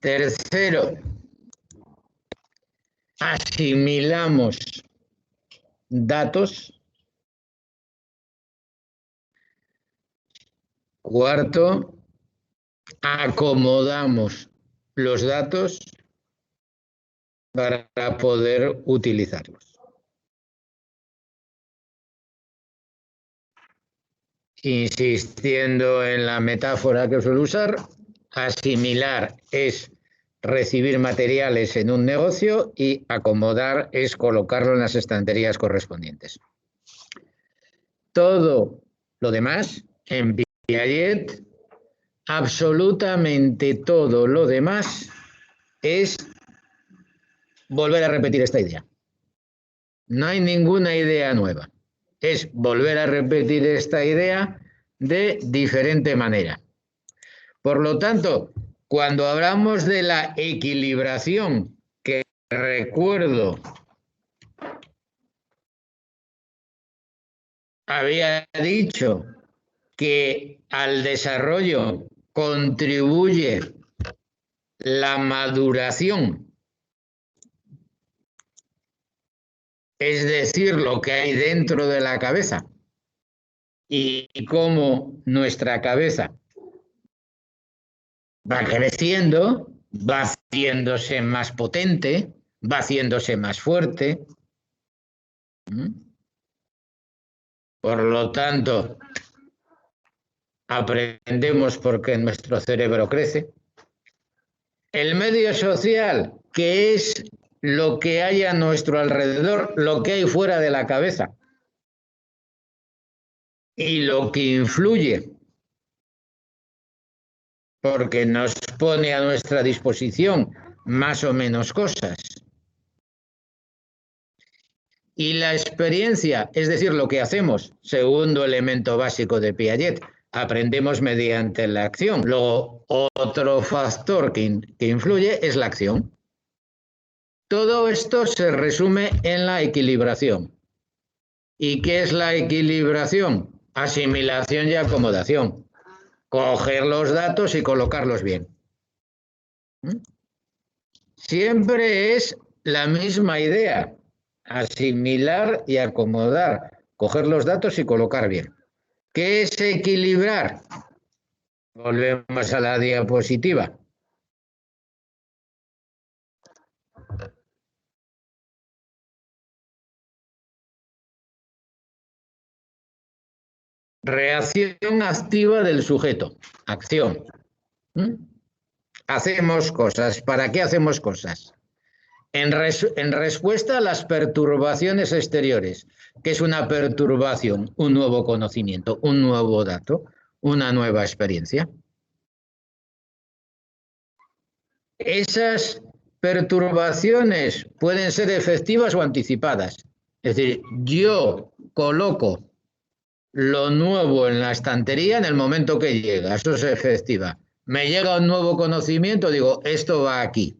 Tercero, asimilamos datos. Cuarto, acomodamos los datos para poder utilizarlos. Insistiendo en la metáfora que suelo usar, asimilar es recibir materiales en un negocio y acomodar es colocarlo en las estanterías correspondientes. Todo lo demás, en Piaget, absolutamente todo lo demás es volver a repetir esta idea. No hay ninguna idea nueva. Es volver a repetir esta idea de diferente manera. Por lo tanto, cuando hablamos de la equilibración, que recuerdo había dicho que al desarrollo contribuye la maduración, es decir, lo que hay dentro de la cabeza y cómo nuestra cabeza va creciendo, va haciéndose más potente, va haciéndose más fuerte. Por lo tanto, aprendemos porque nuestro cerebro crece. El medio social, que es lo que hay a nuestro alrededor, lo que hay fuera de la cabeza, y lo que influye, porque nos pone a nuestra disposición más o menos cosas. Y la experiencia, es decir, lo que hacemos, segundo elemento básico de Piaget, aprendemos mediante la acción. Luego, otro factor que influye es la acción. Todo esto se resume en la equilibración. ¿Y qué es la equilibración? Asimilación y acomodación. Coger los datos y colocarlos bien. Siempre es la misma idea. Asimilar y acomodar. Coger los datos y colocar bien. ¿Qué es equilibrar? Volvemos a la diapositiva. Reacción activa del sujeto. Acción. Hacemos cosas. ¿Para qué hacemos cosas? En respuesta a las perturbaciones exteriores. ¿Qué es una perturbación? Un nuevo conocimiento, un nuevo dato, una nueva experiencia. Esas perturbaciones pueden ser efectivas o anticipadas. Es decir, yo coloco lo nuevo en la estantería en el momento que llega. Eso es efectiva. Me llega un nuevo conocimiento, digo, esto va aquí.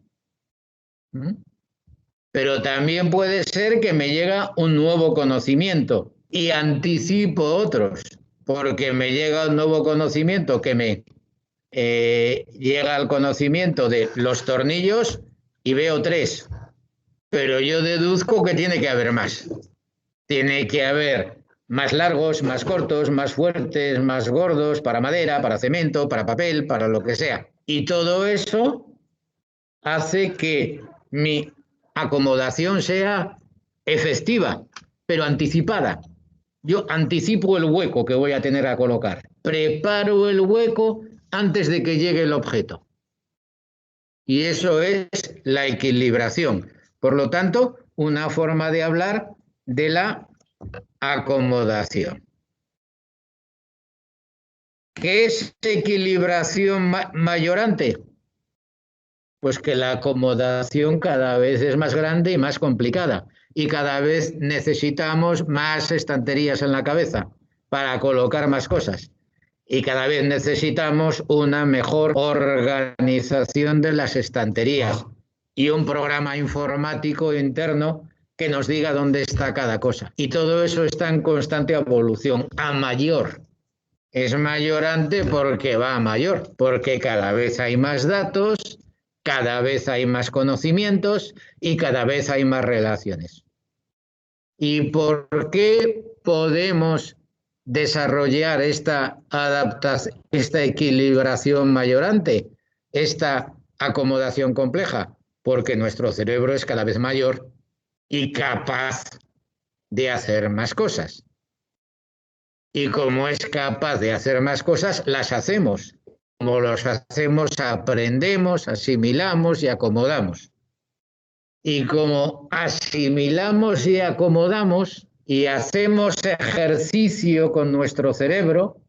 Pero también puede ser que me llega un nuevo conocimiento y anticipo otros, porque me llega un nuevo conocimiento que me llega al conocimiento de los tornillos y veo 3, pero yo deduzco que tiene que haber más. Tiene que haber más largos, más cortos, más fuertes, más gordos, para madera, para cemento, para papel, para lo que sea. Y todo eso hace que mi acomodación sea efectiva, pero anticipada. Yo anticipo el hueco que voy a tener a colocar. Preparo el hueco antes de que llegue el objeto. Y eso es la equilibración. Por lo tanto, una forma de hablar de la acomodación. ¿Qué es equilibración mayorante? Pues que la acomodación cada vez es más grande y más complicada. Y cada vez necesitamos más estanterías en la cabeza para colocar más cosas. Y cada vez necesitamos una mejor organización de las estanterías y un programa informático interno que nos diga dónde está cada cosa. Y todo eso está en constante evolución, a mayor. Es mayorante porque va a mayor, porque cada vez hay más datos, cada vez hay más conocimientos y cada vez hay más relaciones. ¿Y por qué podemos desarrollar esta adaptación, esta equilibración mayorante, esta acomodación compleja? Porque nuestro cerebro es cada vez mayor y capaz de hacer más cosas. Y como es capaz de hacer más cosas, las hacemos. Como las hacemos, aprendemos, asimilamos y acomodamos. Y como asimilamos y acomodamos y hacemos ejercicio con nuestro cerebro,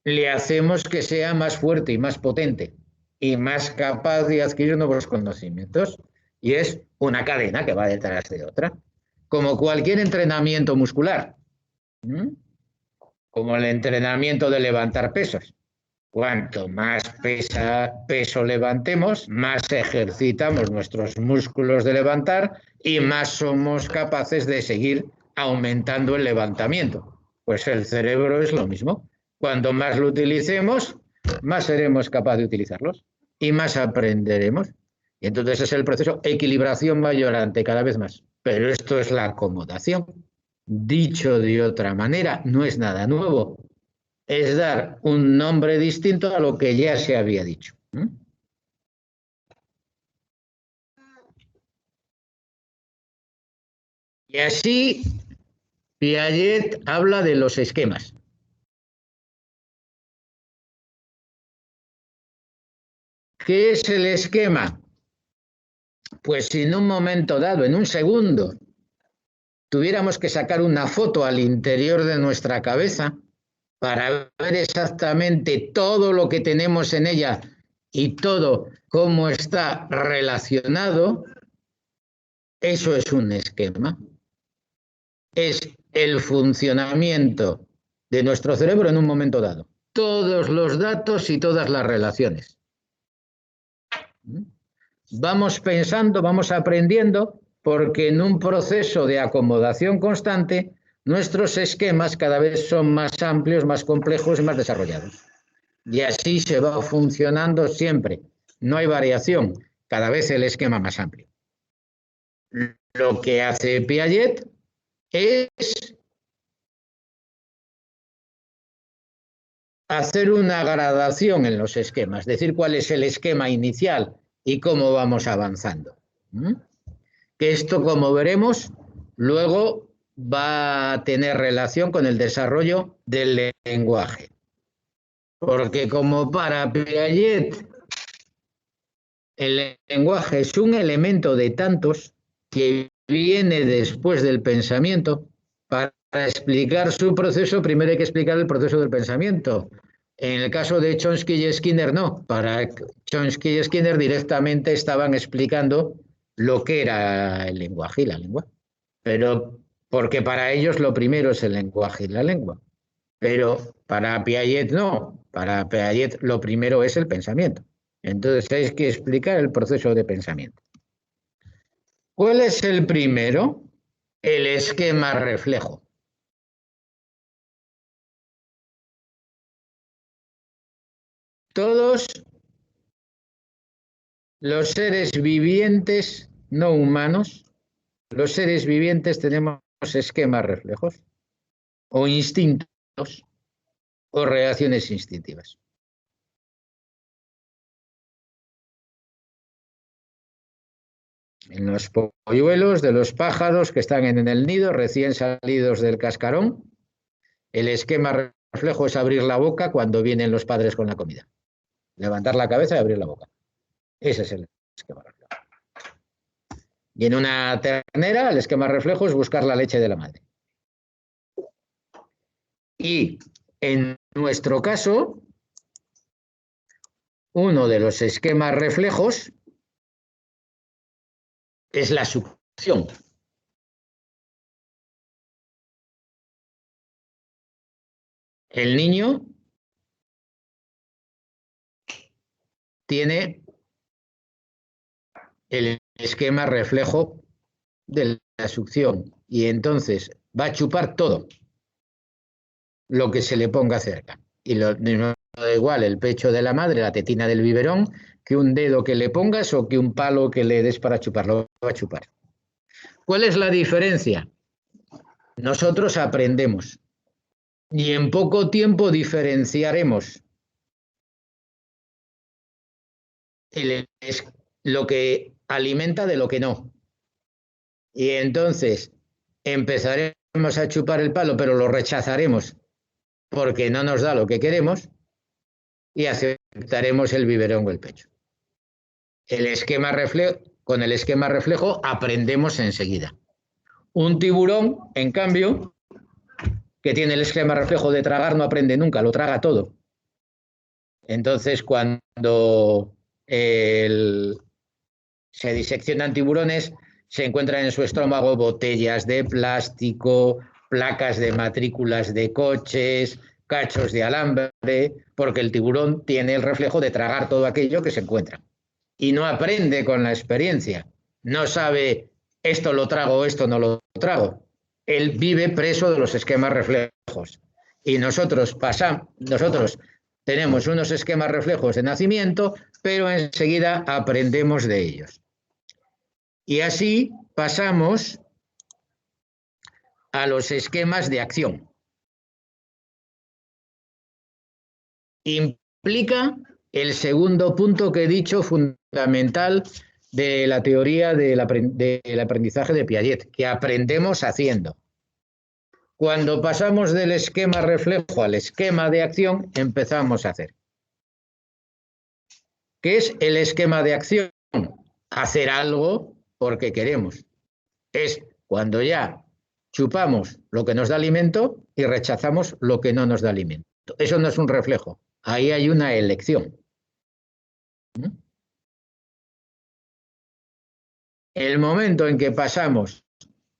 le hacemos que sea más fuerte y más potente y más capaz de adquirir nuevos conocimientos. Y es una cadena que va detrás de otra, como cualquier entrenamiento muscular, como el entrenamiento de levantar pesos. Cuanto más peso levantemos, más ejercitamos nuestros músculos de levantar y más somos capaces de seguir aumentando el levantamiento. Pues el cerebro es lo mismo. Cuanto más lo utilicemos, más seremos capaces de utilizarlos y más aprenderemos. Y entonces es el proceso equilibración mayorante cada vez más. Pero esto es la acomodación. Dicho de otra manera, no es nada nuevo. Es dar un nombre distinto a lo que ya se había dicho. Y así Piaget habla de los esquemas. ¿Qué es el esquema? Pues si en un momento dado, en un segundo, tuviéramos que sacar una foto al interior de nuestra cabeza para ver exactamente todo lo que tenemos en ella y todo cómo está relacionado, eso es un esquema. Es el funcionamiento de nuestro cerebro en un momento dado. Todos los datos y todas las relaciones. Vamos pensando, vamos aprendiendo, porque en un proceso de acomodación constante, nuestros esquemas cada vez son más amplios, más complejos y más desarrollados. Y así se va funcionando siempre. No hay variación, cada vez el esquema más amplio. Lo que hace Piaget es hacer una gradación en los esquemas, decir cuál es el esquema inicial y cómo vamos avanzando. Que esto, como veremos, luego va a tener relación con el desarrollo del lenguaje. Porque como para Piaget el lenguaje es un elemento de tantos que viene después del pensamiento, para explicar su proceso primero hay que explicar el proceso del pensamiento. En el caso de Chomsky y Skinner no, para Chomsky y Skinner directamente estaban explicando lo que era el lenguaje y la lengua. Pero porque para ellos lo primero es el lenguaje y la lengua. Pero para Piaget no, para Piaget lo primero es el pensamiento. Entonces hay que explicar el proceso de pensamiento. ¿Cuál es el primero? El esquema reflejo. Todos los seres vivientes no humanos, los seres vivientes tenemos esquemas reflejos o instintos o reacciones instintivas. En los polluelos de los pájaros que están en el nido recién salidos del cascarón, el esquema reflejo es abrir la boca cuando vienen los padres con la comida. Levantar la cabeza y abrir la boca. Ese es el esquema reflejo. Y en una ternera, el esquema reflejo es buscar la leche de la madre. Y en nuestro caso, uno de los esquemas reflejos es la succión. El niño tiene el esquema reflejo de la succión y entonces va a chupar todo lo que se le ponga cerca. Y da igual el pecho de la madre, la tetina del biberón, que un dedo que le pongas o que un palo que le des para chupar, lo va a chupar. ¿Cuál es la diferencia? Nosotros aprendemos y en poco tiempo diferenciaremos lo que alimenta de lo que no. Y entonces empezaremos a chupar el palo, pero lo rechazaremos porque no nos da lo que queremos y aceptaremos el biberón o el pecho. Con el esquema reflejo aprendemos enseguida. Un tiburón, en cambio, que tiene el esquema reflejo de tragar, no aprende nunca, lo traga todo. Entonces, cuando se diseccionan tiburones, se encuentran en su estómago botellas de plástico, placas de matrículas de coches, cachos de alambre, porque el tiburón tiene el reflejo de tragar todo aquello que se encuentra. Y no aprende con la experiencia. No sabe, esto lo trago, esto no lo trago. Él vive preso de los esquemas reflejos. Y nosotros tenemos unos esquemas reflejos de nacimiento, pero enseguida aprendemos de ellos. Y así pasamos a los esquemas de acción. Implica el segundo punto que he dicho fundamental de la teoría del aprendizaje de Piaget, que aprendemos haciendo. Cuando pasamos del esquema reflejo al esquema de acción, empezamos a hacer. ¿Qué es el esquema de acción? Hacer algo porque queremos. Es cuando ya chupamos lo que nos da alimento y rechazamos lo que no nos da alimento. Eso no es un reflejo, ahí hay una elección. El momento en que pasamos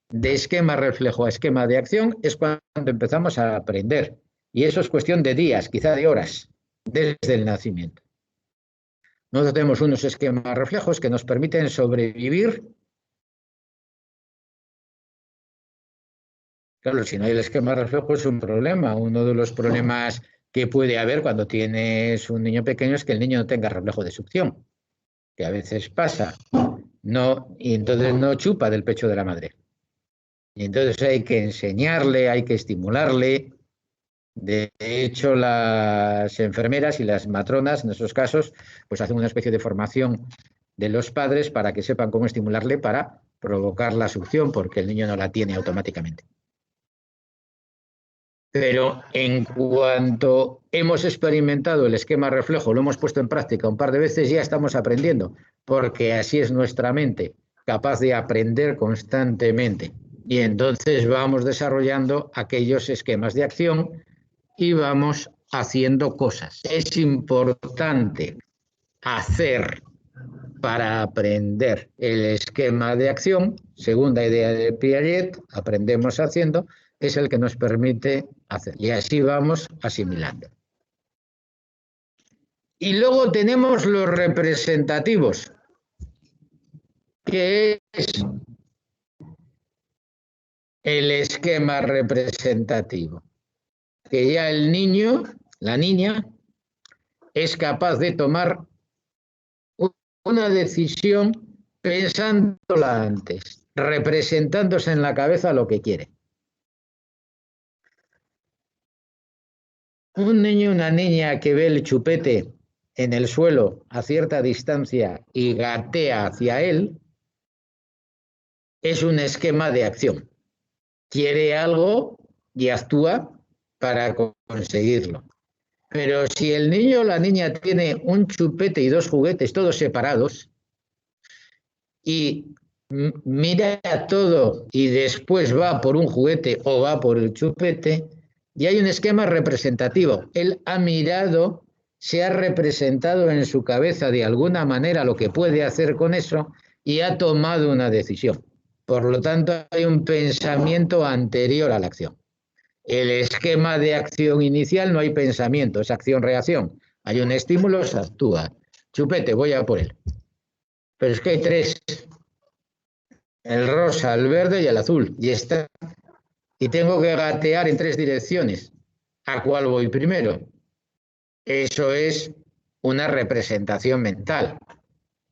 de esquema reflejo a esquema de acción es cuando empezamos a aprender. Y eso es cuestión de días, quizá de horas, desde el nacimiento. Nosotros tenemos unos esquemas reflejos que nos permiten sobrevivir. Claro, si no hay el esquema reflejo es un problema. Uno de los problemas que puede haber cuando tienes un niño pequeño es que el niño no tenga reflejo de succión, que a veces pasa. No, y entonces no chupa del pecho de la madre. Y entonces hay que enseñarle, hay que estimularle. De hecho, las enfermeras y las matronas, en esos casos, pues hacen una especie de formación de los padres para que sepan cómo estimularle para provocar la succión, porque el niño no la tiene automáticamente. Pero en cuanto hemos experimentado el esquema reflejo, lo hemos puesto en práctica un par de veces, ya estamos aprendiendo, porque así es nuestra mente, capaz de aprender constantemente. Y entonces vamos desarrollando aquellos esquemas de acción y vamos haciendo cosas. Es importante hacer para aprender el esquema de acción. Segunda idea de Piaget, aprendemos haciendo, es el que nos permite hacer. Y así vamos asimilando. Y luego tenemos los representativos, que es el esquema representativo. Que ya el niño, la niña, es capaz de tomar una decisión pensándola antes, representándose en la cabeza lo que quiere. Un niño o una niña que ve el chupete en el suelo a cierta distancia y gatea hacia él, es un esquema de acción. Quiere algo y actúa para conseguirlo. Pero si el niño o la niña tiene un chupete y dos juguetes todos separados y mira todo y después va por un juguete o va por el chupete, y hay un esquema representativo. Él ha mirado, se ha representado en su cabeza de alguna manera lo que puede hacer con eso y ha tomado una decisión. Por lo tanto, hay un pensamiento anterior a la acción. El esquema de acción inicial no hay pensamiento, es acción-reacción. Hay un estímulo, se actúa. Chupete, voy a por él. Pero es que hay tres. El rosa, el verde y el azul. Y tengo que gatear en tres direcciones. ¿A cuál voy primero? Eso es una representación mental.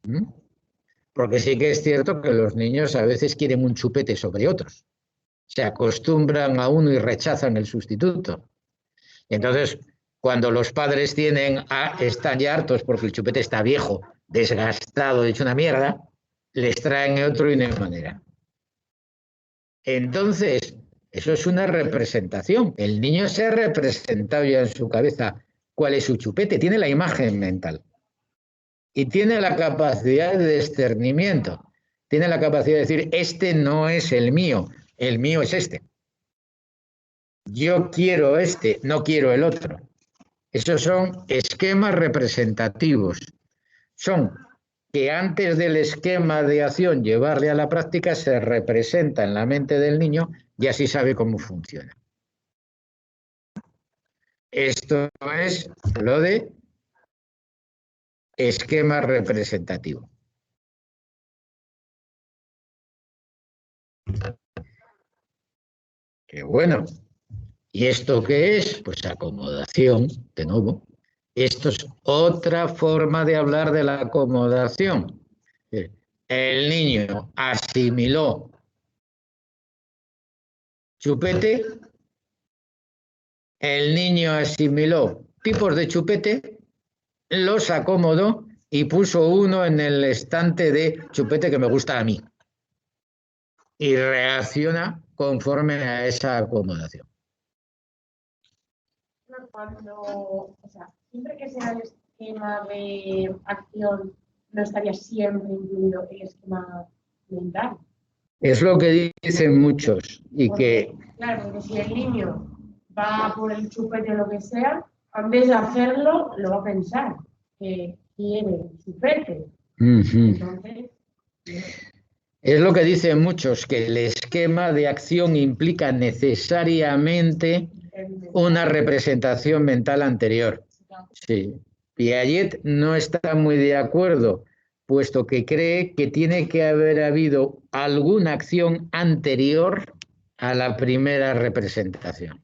¿Mm? Porque sí que es cierto que los niños a veces quieren un chupete sobre otros. Se acostumbran a uno y rechazan el sustituto. Entonces, cuando los padres están ya hartos porque el chupete está viejo, desgastado, hecho una mierda, les traen otro y no hay manera. Entonces, eso es una representación. El niño se ha representado ya en su cabeza cuál es su chupete, tiene la imagen mental y tiene la capacidad de discernimiento. Tiene la capacidad de decir, este no es el mío es este. Yo quiero este, no quiero el otro. Esos son esquemas representativos. Son que antes del esquema de acción llevarle a la práctica se representa en la mente del niño y así sabe cómo funciona. Esto es lo de esquema representativo. Qué bueno. ¿Y esto qué es? Pues acomodación, de nuevo. Esto es otra forma de hablar de la acomodación. El niño asimiló chupete, el niño asimiló tipos de chupete, los acomodó y puso uno en el estante de chupete que me gusta a mí. Y reacciona conforme a esa acomodación. Cuando, o sea, siempre que sea el esquema de acción, no estaría siempre incluido el esquema mental. Es lo que dicen muchos y porque, claro, porque si el niño va por el chupete o lo que sea, antes de hacerlo lo va a pensar que quiere el chupete. Entonces, es lo que dicen muchos, que el esquema de acción implica necesariamente una representación mental anterior. Sí. Piaget no está muy de acuerdo, puesto que cree que tiene que haber habido alguna acción anterior a la primera representación.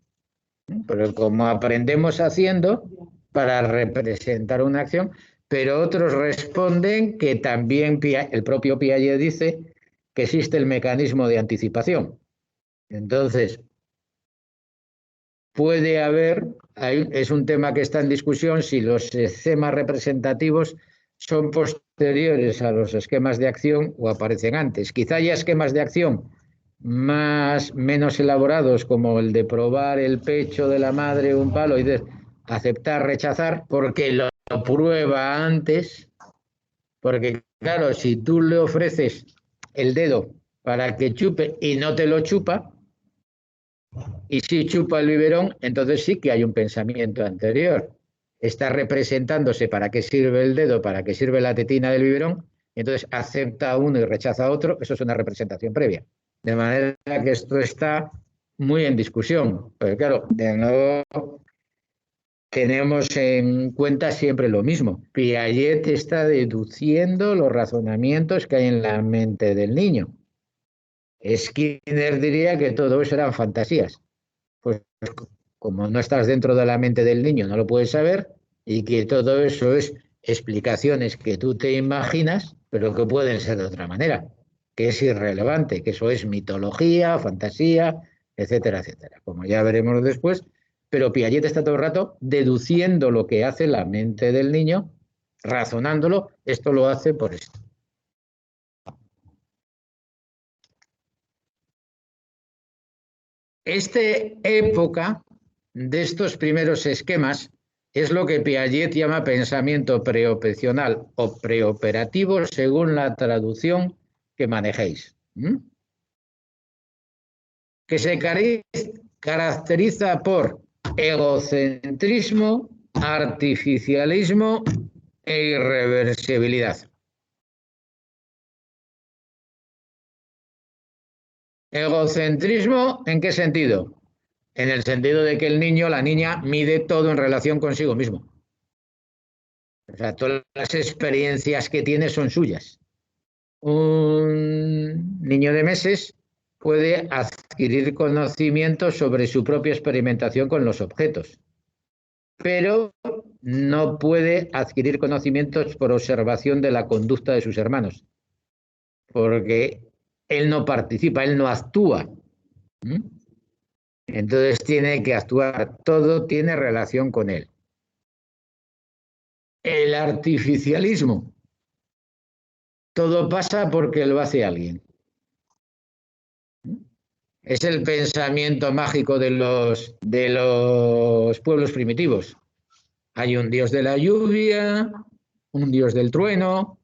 Pero como aprendemos haciendo para representar una acción, pero otros responden que también el propio Piaget dice que existe el mecanismo de anticipación. Entonces, puede haber, es un tema que está en discusión, si los esquemas representativos son posteriores a los esquemas de acción o aparecen antes. Quizá haya esquemas de acción menos elaborados, como el de probar el pecho de la madre un palo y de aceptar, rechazar, porque lo prueba antes, porque claro, si tú le ofreces el dedo para que chupe y no te lo chupa, y si chupa el biberón, entonces sí que hay un pensamiento anterior. Está representándose para qué sirve el dedo, para qué sirve la tetina del biberón, entonces acepta uno y rechaza otro, eso es una representación previa. De manera que esto está muy en discusión. Pero claro, de nuevo tenemos en cuenta siempre lo mismo. Piaget está deduciendo los razonamientos que hay en la mente del niño. Skinner diría que todo eso eran fantasías. Pues como no estás dentro de la mente del niño, no lo puedes saber, y que todo eso es explicaciones que tú te imaginas, pero que pueden ser de otra manera, que es irrelevante, que eso es mitología, fantasía, etcétera, etcétera, como ya veremos después. Pero Piaget está todo el rato deduciendo lo que hace la mente del niño, razonándolo, esto lo hace por esto. Esta época de estos primeros esquemas es lo que Piaget llama pensamiento preoperacional o preoperativo según la traducción que manejéis. Que se caracteriza por egocentrismo, artificialismo e irreversibilidad. ¿Egocentrismo en qué sentido? En el sentido de que el niño, la niña, mide todo en relación consigo mismo. O sea, todas las experiencias que tiene son suyas. Un niño de meses puede adquirir conocimiento sobre su propia experimentación con los objetos, pero no puede adquirir conocimientos por observación de la conducta de sus hermanos, porque él no participa, él no actúa. Entonces tiene que actuar, todo tiene relación con él. El artificialismo, todo pasa porque lo hace alguien. Es el pensamiento mágico de los pueblos primitivos. Hay un dios de la lluvia, un dios del trueno,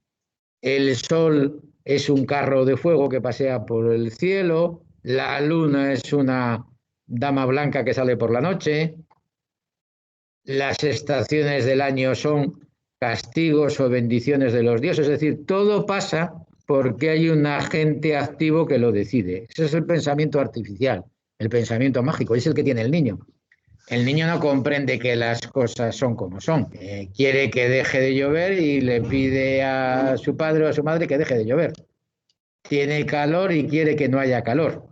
el sol es un carro de fuego que pasea por el cielo, la luna es una dama blanca que sale por la noche, las estaciones del año son castigos o bendiciones de los dioses, es decir, todo pasa porque hay un agente activo que lo decide. Ese es el pensamiento artificial, el pensamiento mágico, es el que tiene el niño. El niño no comprende que las cosas son como son. Quiere que deje de llover y le pide a su padre o a su madre que deje de llover. Tiene calor y quiere que no haya calor.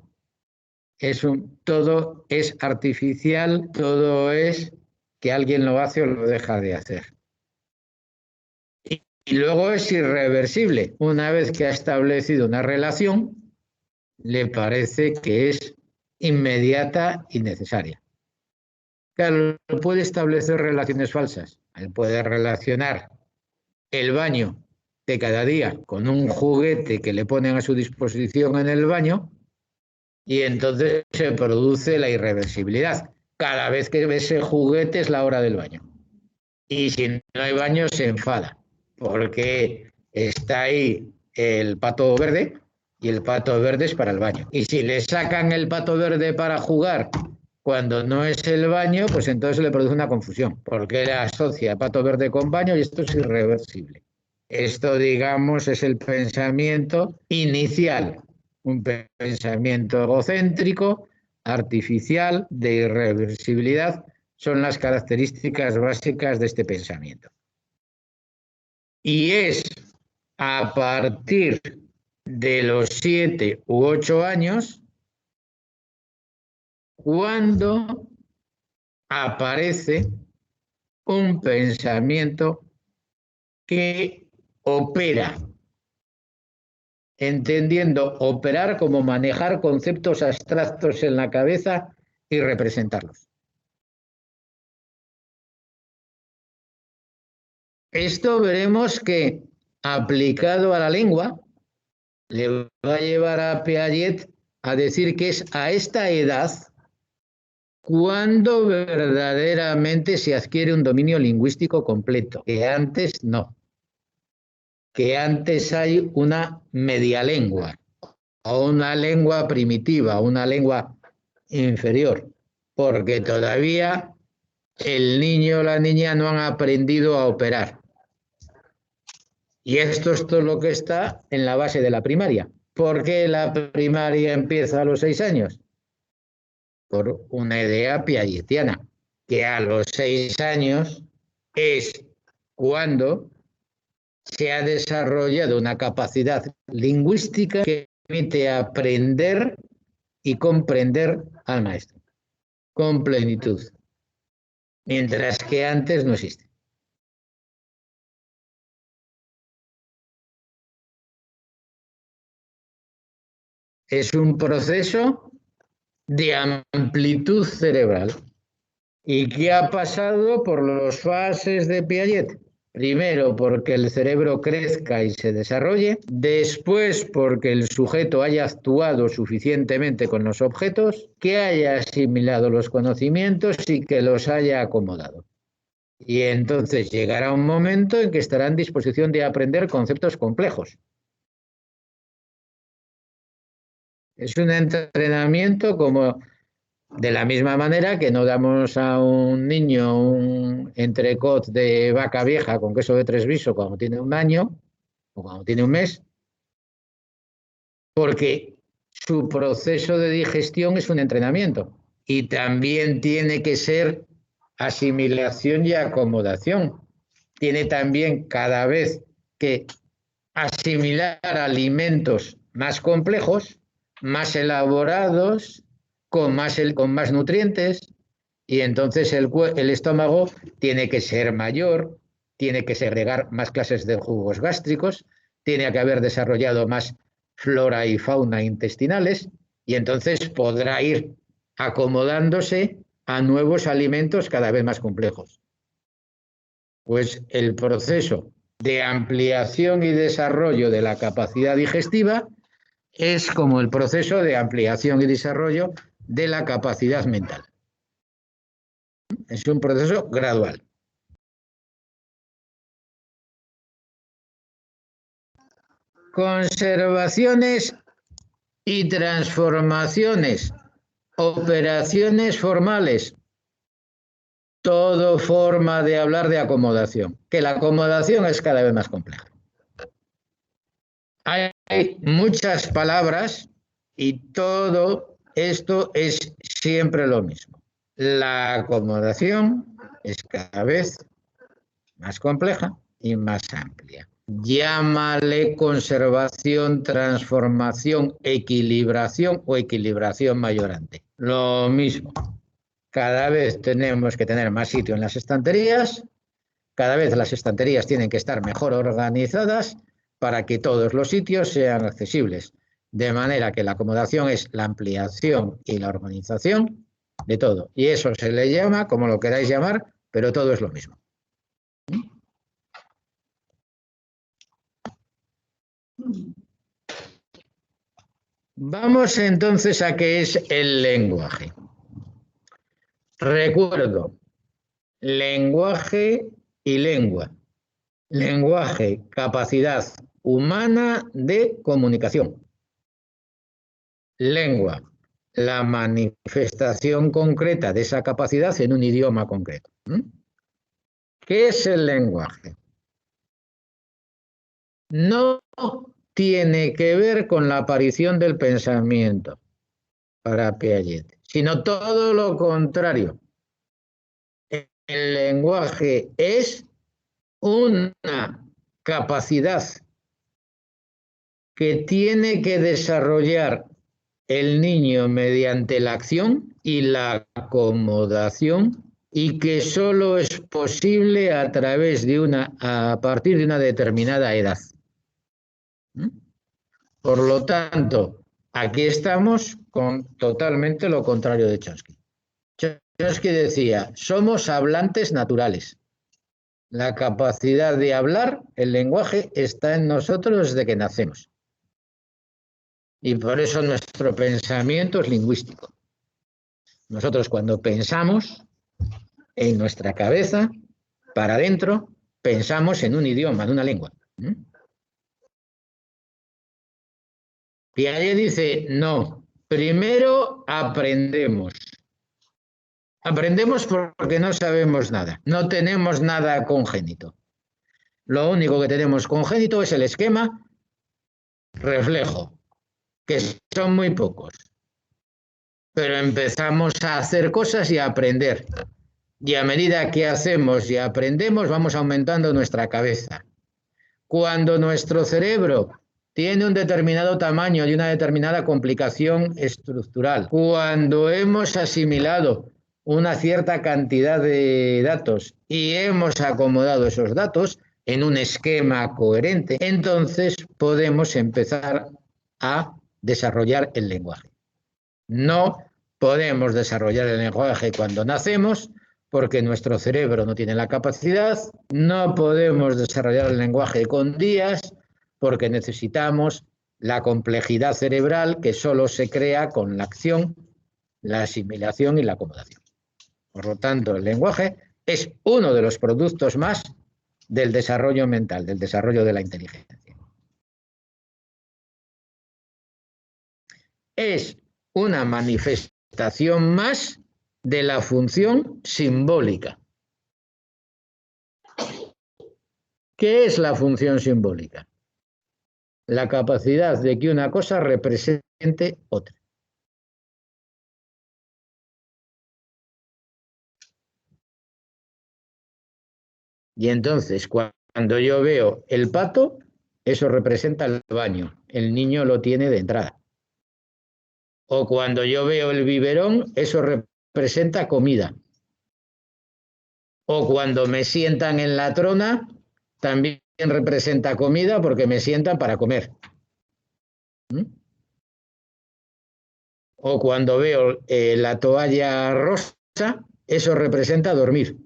Todo es artificial, todo es que alguien lo hace o lo deja de hacer. Y luego es irreversible. Una vez que ha establecido una relación, le parece que es inmediata y necesaria. Claro, puede establecer relaciones falsas. Él puede relacionar el baño de cada día con un juguete que le ponen a su disposición en el baño y entonces se produce la irreversibilidad. Cada vez que ve ese juguete es la hora del baño. Y si no hay baño se enfada porque está ahí el pato verde y el pato verde es para el baño. Y si le sacan el pato verde para jugar cuando no es el baño, pues entonces le produce una confusión, porque le asocia pato verde con baño y esto es irreversible. Esto, digamos, es el pensamiento inicial, un pensamiento egocéntrico, artificial, de irreversibilidad, son las características básicas de este pensamiento. Y es a partir de los 7 u 8 años cuando aparece un pensamiento que opera, entendiendo operar como manejar conceptos abstractos en la cabeza y representarlos. Esto veremos que aplicado a la lengua le va a llevar a Piaget a decir que es a esta edad cuando verdaderamente se adquiere un dominio lingüístico completo, que antes no, que antes hay una media lengua o una lengua primitiva, una lengua inferior, porque todavía el niño o la niña no han aprendido a operar. Y esto es todo lo que está en la base de la primaria. ¿Por qué la primaria empieza a los 6 años? Por una idea piagetiana, que a los 6 años es cuando se ha desarrollado una capacidad lingüística que permite aprender y comprender al maestro con plenitud, mientras que antes no existe. Es un proceso de amplitud cerebral. ¿Y qué ha pasado por las fases de Piaget? Primero, porque el cerebro crezca y se desarrolle. Después, porque el sujeto haya actuado suficientemente con los objetos, que haya asimilado los conocimientos y que los haya acomodado. Y entonces llegará un momento en que estará en disposición de aprender conceptos complejos. Es un entrenamiento como de la misma manera que no damos a un niño un entrecot de vaca vieja con queso de Tresviso cuando tiene 1 año o cuando tiene 1 mes, porque su proceso de digestión es un entrenamiento y también tiene que ser asimilación y acomodación. Tiene también cada vez que asimilar alimentos más complejos, más elaborados, con más nutrientes, y entonces el estómago tiene que ser mayor, tiene que segregar más clases de jugos gástricos, tiene que haber desarrollado más flora y fauna intestinales, y entonces podrá ir acomodándose a nuevos alimentos cada vez más complejos. Pues el proceso de ampliación y desarrollo de la capacidad digestiva es como el proceso de ampliación y desarrollo de la capacidad mental. Es un proceso gradual. Conservaciones y transformaciones, operaciones formales, todo forma de hablar de acomodación, que la acomodación es cada vez más compleja. Hay muchas palabras y todo esto es siempre lo mismo. La acomodación es cada vez más compleja y más amplia. Llámale conservación, transformación, equilibración o equilibración mayorante. Lo mismo. Cada vez tenemos que tener más sitio en las estanterías, cada vez las estanterías tienen que estar mejor organizadas para que todos los sitios sean accesibles. De manera que la acomodación es la ampliación y la organización de todo. Y eso se le llama, como lo queráis llamar, pero todo es lo mismo. Vamos entonces a qué es el lenguaje. Recuerdo, lenguaje y lengua. Lenguaje, capacidad humana de comunicación. Lengua, la manifestación concreta de esa capacidad en un idioma concreto. ¿Qué es el lenguaje? No tiene que ver con la aparición del pensamiento para Piaget, sino todo lo contrario. El lenguaje es una capacidad que tiene que desarrollar el niño mediante la acción y la acomodación, y que solo es posible a partir de una determinada edad. Por lo tanto, aquí estamos con totalmente lo contrario de Chomsky. Chomsky decía, somos hablantes naturales. La capacidad de hablar, el lenguaje, está en nosotros desde que nacemos. Y por eso nuestro pensamiento es lingüístico. Nosotros cuando pensamos en nuestra cabeza, para adentro, pensamos en un idioma, en una lengua. Piaget dice, no, primero aprendemos. Aprendemos porque no sabemos nada, no tenemos nada congénito. Lo único que tenemos congénito es el esquema reflejo, que son muy pocos. Pero empezamos a hacer cosas y a aprender. Y a medida que hacemos y aprendemos, vamos aumentando nuestra cabeza. Cuando nuestro cerebro tiene un determinado tamaño y una determinada complicación estructural, cuando hemos asimilado una cierta cantidad de datos y hemos acomodado esos datos en un esquema coherente, entonces podemos empezar a desarrollar el lenguaje. No podemos desarrollar el lenguaje cuando nacemos, porque nuestro cerebro no tiene la capacidad. No podemos desarrollar el lenguaje con días, porque necesitamos la complejidad cerebral que solo se crea con la acción, la asimilación y la acomodación. Por lo tanto, el lenguaje es uno de los productos más del desarrollo mental, del desarrollo de la inteligencia. Es una manifestación más de la función simbólica. ¿Qué es la función simbólica? La capacidad de que una cosa represente otra. Y entonces, cuando yo veo el pato, eso representa el baño. El niño lo tiene de entrada. O cuando yo veo el biberón, eso representa comida. O cuando me sientan en la trona, también representa comida porque me sientan para comer. O cuando veo la toalla rosa, eso representa dormir,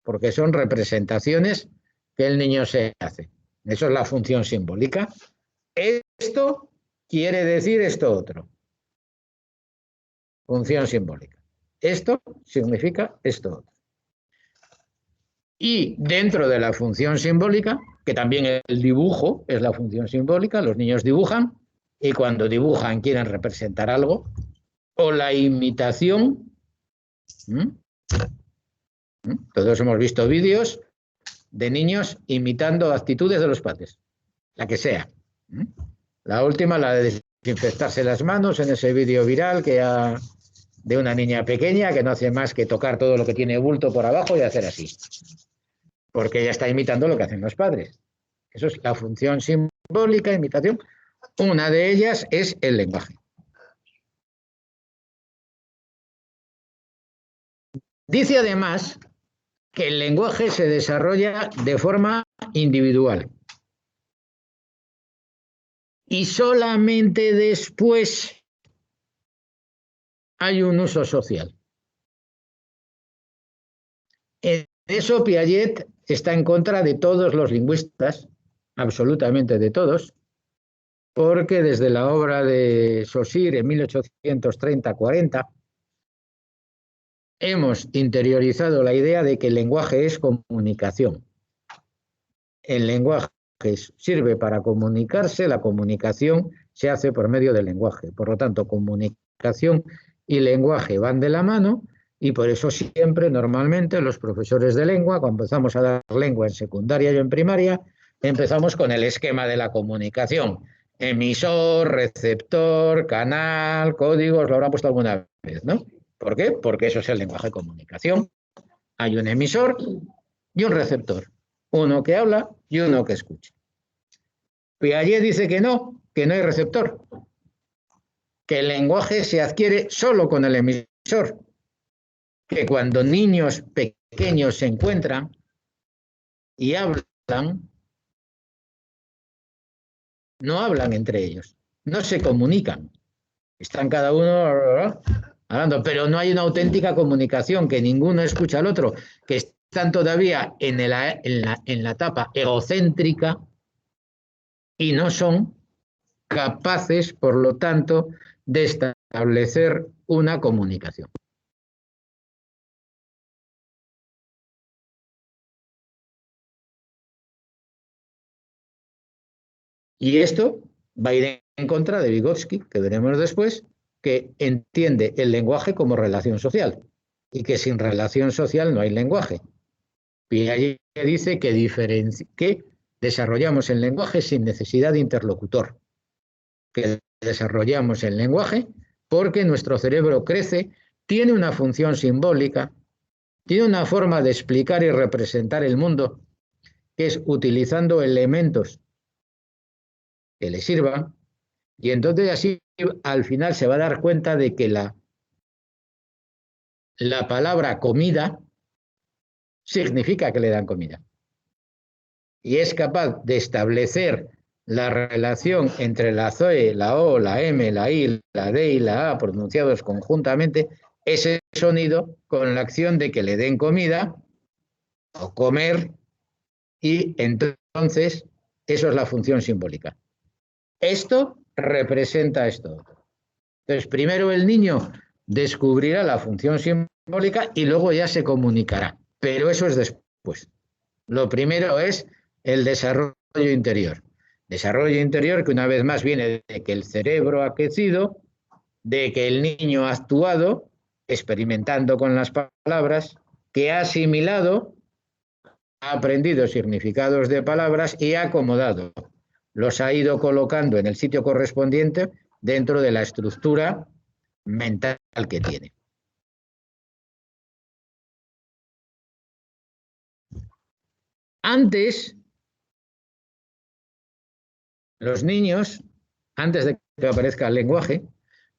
porque son representaciones que el niño se hace. Eso es la función simbólica. Esto quiere decir esto otro. Función simbólica. Esto significa esto otro. Y dentro de la función simbólica, que también el dibujo es la función simbólica, los niños dibujan y cuando dibujan quieren representar algo, o la imitación. Todos hemos visto vídeos de niños imitando actitudes de los padres, la que sea. La última, la de desinfectarse las manos, en ese vídeo viral de una niña pequeña que no hace más que tocar todo lo que tiene bulto por abajo y hacer así. Porque ella está imitando lo que hacen los padres. Eso es la función simbólica, imitación. Una de ellas es el lenguaje. Dice además que el lenguaje se desarrolla de forma individual. Y solamente después hay un uso social. En eso Piaget está en contra de todos los lingüistas, absolutamente de todos, porque desde la obra de Saussure en 1830-40 hemos interiorizado la idea de que el lenguaje es comunicación. El lenguaje sirve para comunicarse, la comunicación se hace por medio del lenguaje. Por lo tanto, comunicación y lenguaje van de la mano y por eso siempre, normalmente, los profesores de lengua, cuando empezamos a dar lengua en secundaria y en primaria, empezamos con el esquema de la comunicación. Emisor, receptor, canal, códigos, lo habrán puesto alguna vez, ¿no? ¿Por qué? Porque eso es el lenguaje de comunicación. Hay un emisor y un receptor. Uno que habla y uno que escucha. Piaget dice que no hay receptor. Que el lenguaje se adquiere solo con el emisor. Que cuando niños pequeños se encuentran y hablan, no hablan entre ellos, no se comunican. Están cada uno hablando, pero no hay una auténtica comunicación, que ninguno escucha al otro, que están todavía en la etapa egocéntrica y no son capaces, por lo tanto, de establecer una comunicación. Y esto va a ir en contra de Vygotsky, que veremos después, que entiende el lenguaje como relación social y que sin relación social no hay lenguaje. Piaget dice que desarrollamos el lenguaje sin necesidad de interlocutor, que desarrollamos el lenguaje porque nuestro cerebro crece, tiene una función simbólica, tiene una forma de explicar y representar el mundo, que es utilizando elementos que le sirvan, y entonces así al final se va a dar cuenta de que la palabra comida significa que le dan comida. Y es capaz de establecer la relación entre la ZOE, la O, la M, la I, la D y la A pronunciados conjuntamente, ese sonido con la acción de que le den comida o comer, y entonces eso es la función simbólica. Esto representa esto. Entonces, primero el niño descubrirá la función simbólica y luego ya se comunicará. Pero eso es después. Lo primero es el desarrollo interior. Desarrollo interior que una vez más viene de que el cerebro ha crecido, de que el niño ha actuado, experimentando con las palabras, que ha asimilado, ha aprendido significados de palabras y ha acomodado. Los ha ido colocando en el sitio correspondiente dentro de la estructura mental que tiene. Antes, los niños, antes de que aparezca el lenguaje,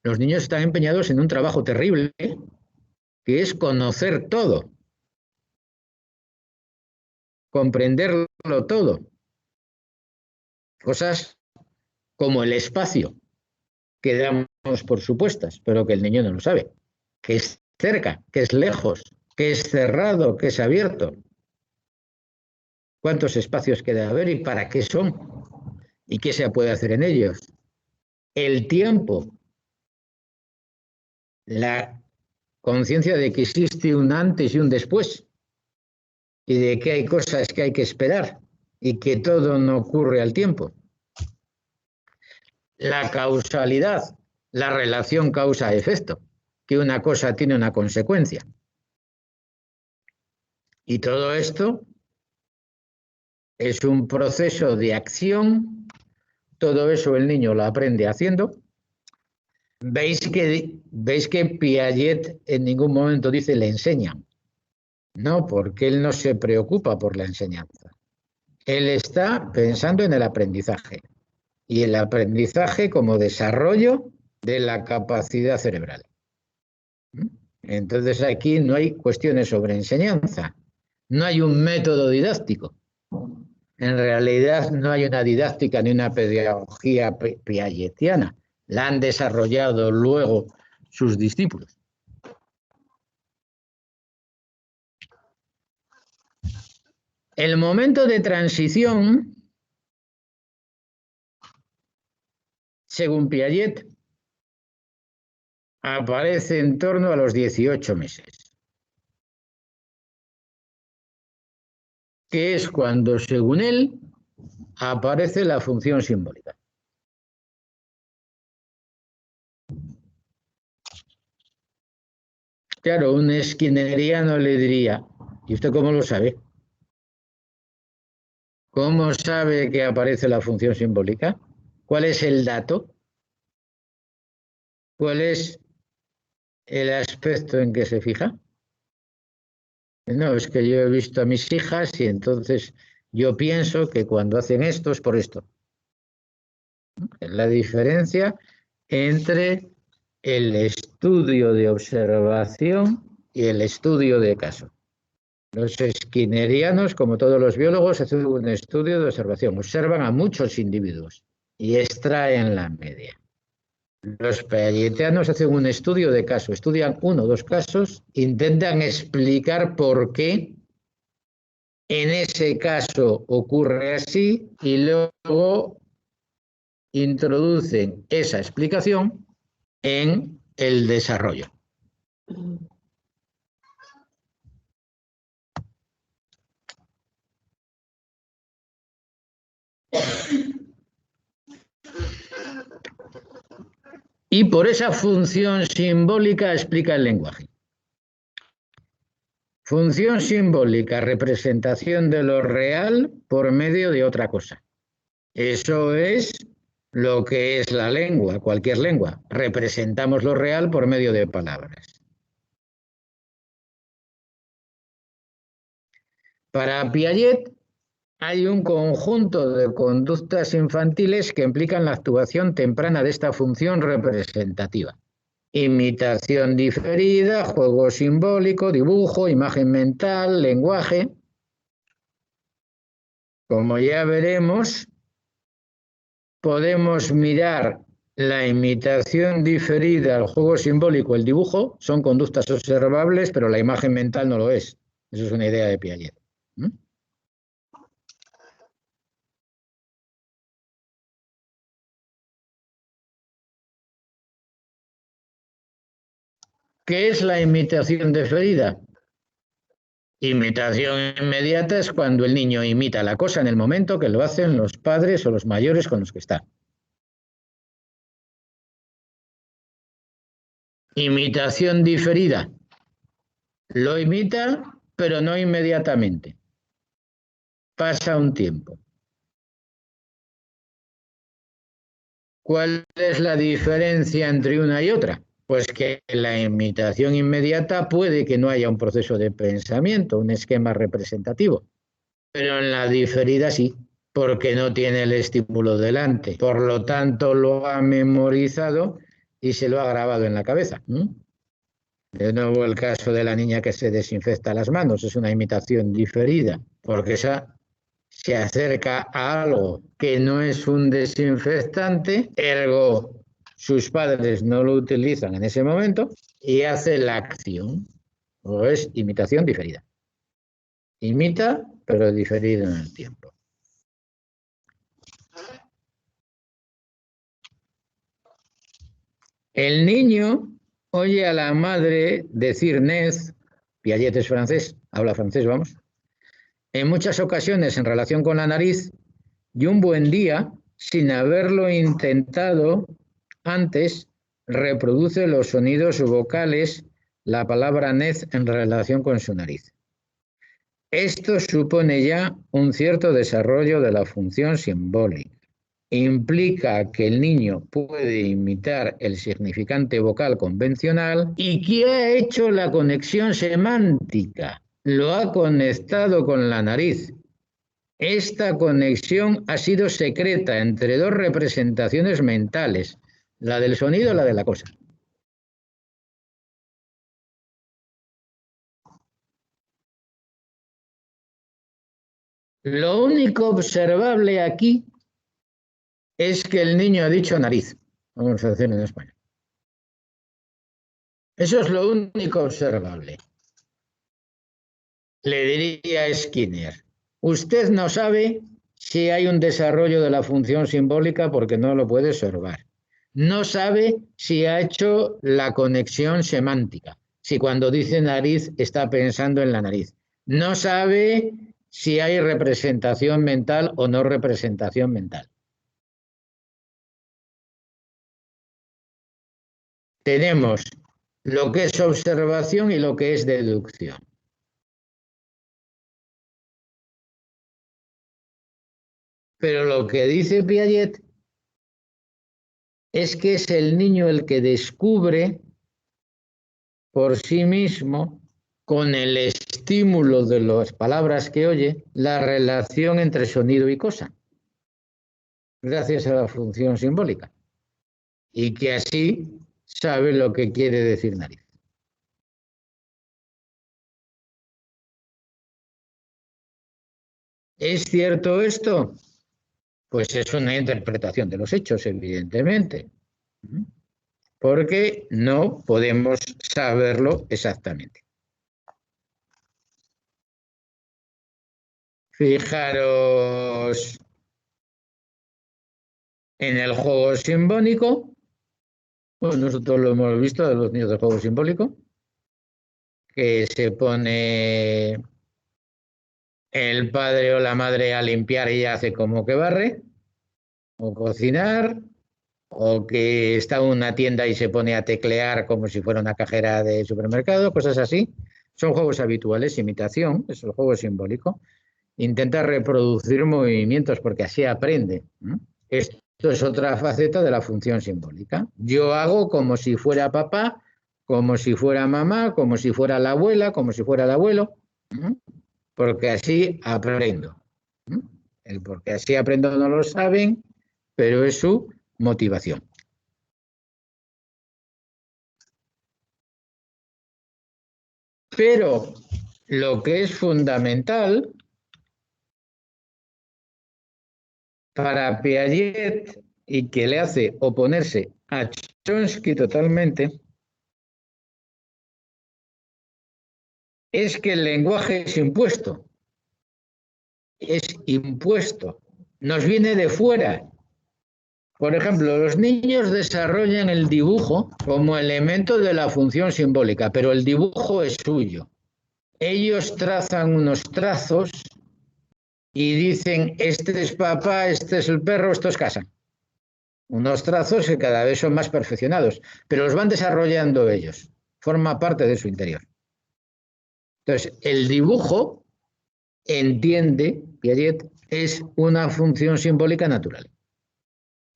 los niños están empeñados en un trabajo terrible, que es conocer todo. comprenderlo todo. Cosas como el espacio, que damos por supuestas, pero que el niño no lo sabe. Que es cerca, que es lejos, que es cerrado, que es abierto. ¿Cuántos espacios queda haber y para qué son? ¿Y qué se puede hacer en ellos? El tiempo. La conciencia de que existe un antes y un después. Y de que hay cosas que hay que esperar. Y que todo no ocurre al tiempo. La causalidad. La relación causa-efecto. Que una cosa tiene una consecuencia. Y todo esto es un proceso de acción. Todo eso el niño lo aprende haciendo. ¿Veis que Piaget en ningún momento dice le enseñan? No, porque él no se preocupa por la enseñanza. Él está pensando en el aprendizaje. Y el aprendizaje como desarrollo de la capacidad cerebral. Entonces aquí no hay cuestiones sobre enseñanza. No hay un método didáctico. En realidad no hay una didáctica ni una pedagogía piagetiana. La han desarrollado luego sus discípulos. El momento de transición, según Piaget, aparece en torno a los 18 meses, que es cuando, según él, aparece la función simbólica. Claro, un skinneriano le diría, ¿y usted cómo lo sabe? ¿Cómo sabe que aparece la función simbólica? ¿Cuál es el dato? ¿Cuál es el aspecto en que se fija? No, es que yo he visto a mis hijas y entonces yo pienso que cuando hacen esto es por esto. Es la diferencia entre el estudio de observación y el estudio de caso. Los skinnerianos, como todos los biólogos, hacen un estudio de observación. Observan a muchos individuos y extraen la media. Los piagetianos hacen un estudio de caso. Estudian 1 o 2 casos, intentan explicar por qué en ese caso ocurre así y luego introducen esa explicación en el desarrollo. Y por esa función simbólica explica el lenguaje. Función simbólica, representación de lo real por medio de otra cosa. Eso es lo que es la lengua, cualquier lengua. Representamos lo real por medio de palabras. Para Piaget hay un conjunto de conductas infantiles que implican la actuación temprana de esta función representativa. Imitación diferida, juego simbólico, dibujo, imagen mental, lenguaje. Como ya veremos, podemos mirar la imitación diferida, el juego simbólico, el dibujo, son conductas observables, pero la imagen mental no lo es. Eso es una idea de Piaget. ¿Qué es la imitación diferida? Imitación inmediata es cuando el niño imita la cosa en el momento que lo hacen los padres o los mayores con los que está. Imitación diferida. Lo imita, pero no inmediatamente. Pasa un tiempo. ¿Cuál es la diferencia entre una y otra? Pues que en la imitación inmediata puede que no haya un proceso de pensamiento, un esquema representativo, pero en la diferida sí, porque no tiene el estímulo delante. Por lo tanto, lo ha memorizado y se lo ha grabado en la cabeza. De nuevo el caso de la niña que se desinfecta las manos, es una imitación diferida, porque esa se acerca a algo que no es un desinfectante, ergo sus padres no lo utilizan en ese momento y hace la acción, o es imitación diferida. Imita, pero diferido en el tiempo. El niño oye a la madre decir nez, Piaget es francés, habla francés, vamos, en muchas ocasiones en relación con la nariz, y un buen día, sin haberlo intentado antes, reproduce los sonidos vocales, la palabra nez en relación con su nariz. Esto supone ya un cierto desarrollo de la función simbólica. Implica que el niño puede imitar el significante vocal convencional y que ha hecho la conexión semántica, lo ha conectado con la nariz. Esta conexión ha sido secreta entre dos representaciones mentales, la del sonido y la de la cosa. Lo único observable aquí es que el niño ha dicho nariz, vamos a decir en español. Eso es lo único observable. Le diría a Skinner, usted no sabe si hay un desarrollo de la función simbólica porque no lo puede observar. No sabe si ha hecho la conexión semántica, si cuando dice nariz está pensando en la nariz. No sabe si hay representación mental o no representación mental. Tenemos lo que es observación y lo que es deducción. Pero lo que dice Piaget es que es el niño el que descubre por sí mismo, con el estímulo de las palabras que oye, la relación entre sonido y cosa, gracias a la función simbólica, y que así sabe lo que quiere decir nariz. ¿Es cierto esto? Pues es una interpretación de los hechos, evidentemente, porque no podemos saberlo exactamente. Fijaros en el juego simbólico, pues nosotros lo hemos visto de los niños del juego simbólico, que se pone el padre o la madre a limpiar y hace como que barre, o cocinar, o que está en una tienda y se pone a teclear como si fuera una cajera de supermercado, cosas así. Son juegos habituales, imitación, es el juego simbólico. Intenta reproducir movimientos porque así aprende. Esto es otra faceta de la función simbólica. Yo hago como si fuera papá, como si fuera mamá, como si fuera la abuela, como si fuera el abuelo, porque así aprendo. El porque así aprendo no lo saben, pero es su motivación. Pero lo que es fundamental para Piaget y que le hace oponerse a Chomsky totalmente es que el lenguaje es impuesto. Es impuesto. Nos viene de fuera. Por ejemplo, los niños desarrollan el dibujo como elemento de la función simbólica, pero el dibujo es suyo. Ellos trazan unos trazos y dicen, este es papá, este es el perro, esto es casa. Unos trazos que cada vez son más perfeccionados, pero los van desarrollando ellos. Forma parte de su interior. Entonces, el dibujo, entiende Piaget, es una función simbólica natural.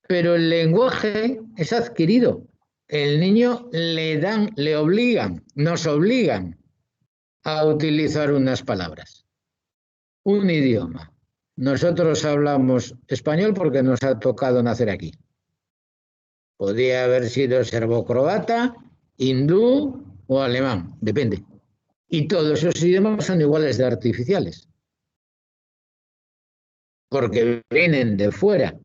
Pero el lenguaje es adquirido. El niño le obligan, nos obligan a utilizar unas palabras. Un idioma. Nosotros hablamos español porque nos ha tocado nacer aquí. Podría haber sido serbocroata, hindú, o alemán, depende. Y todos esos idiomas son iguales de artificiales, porque vienen de fuera.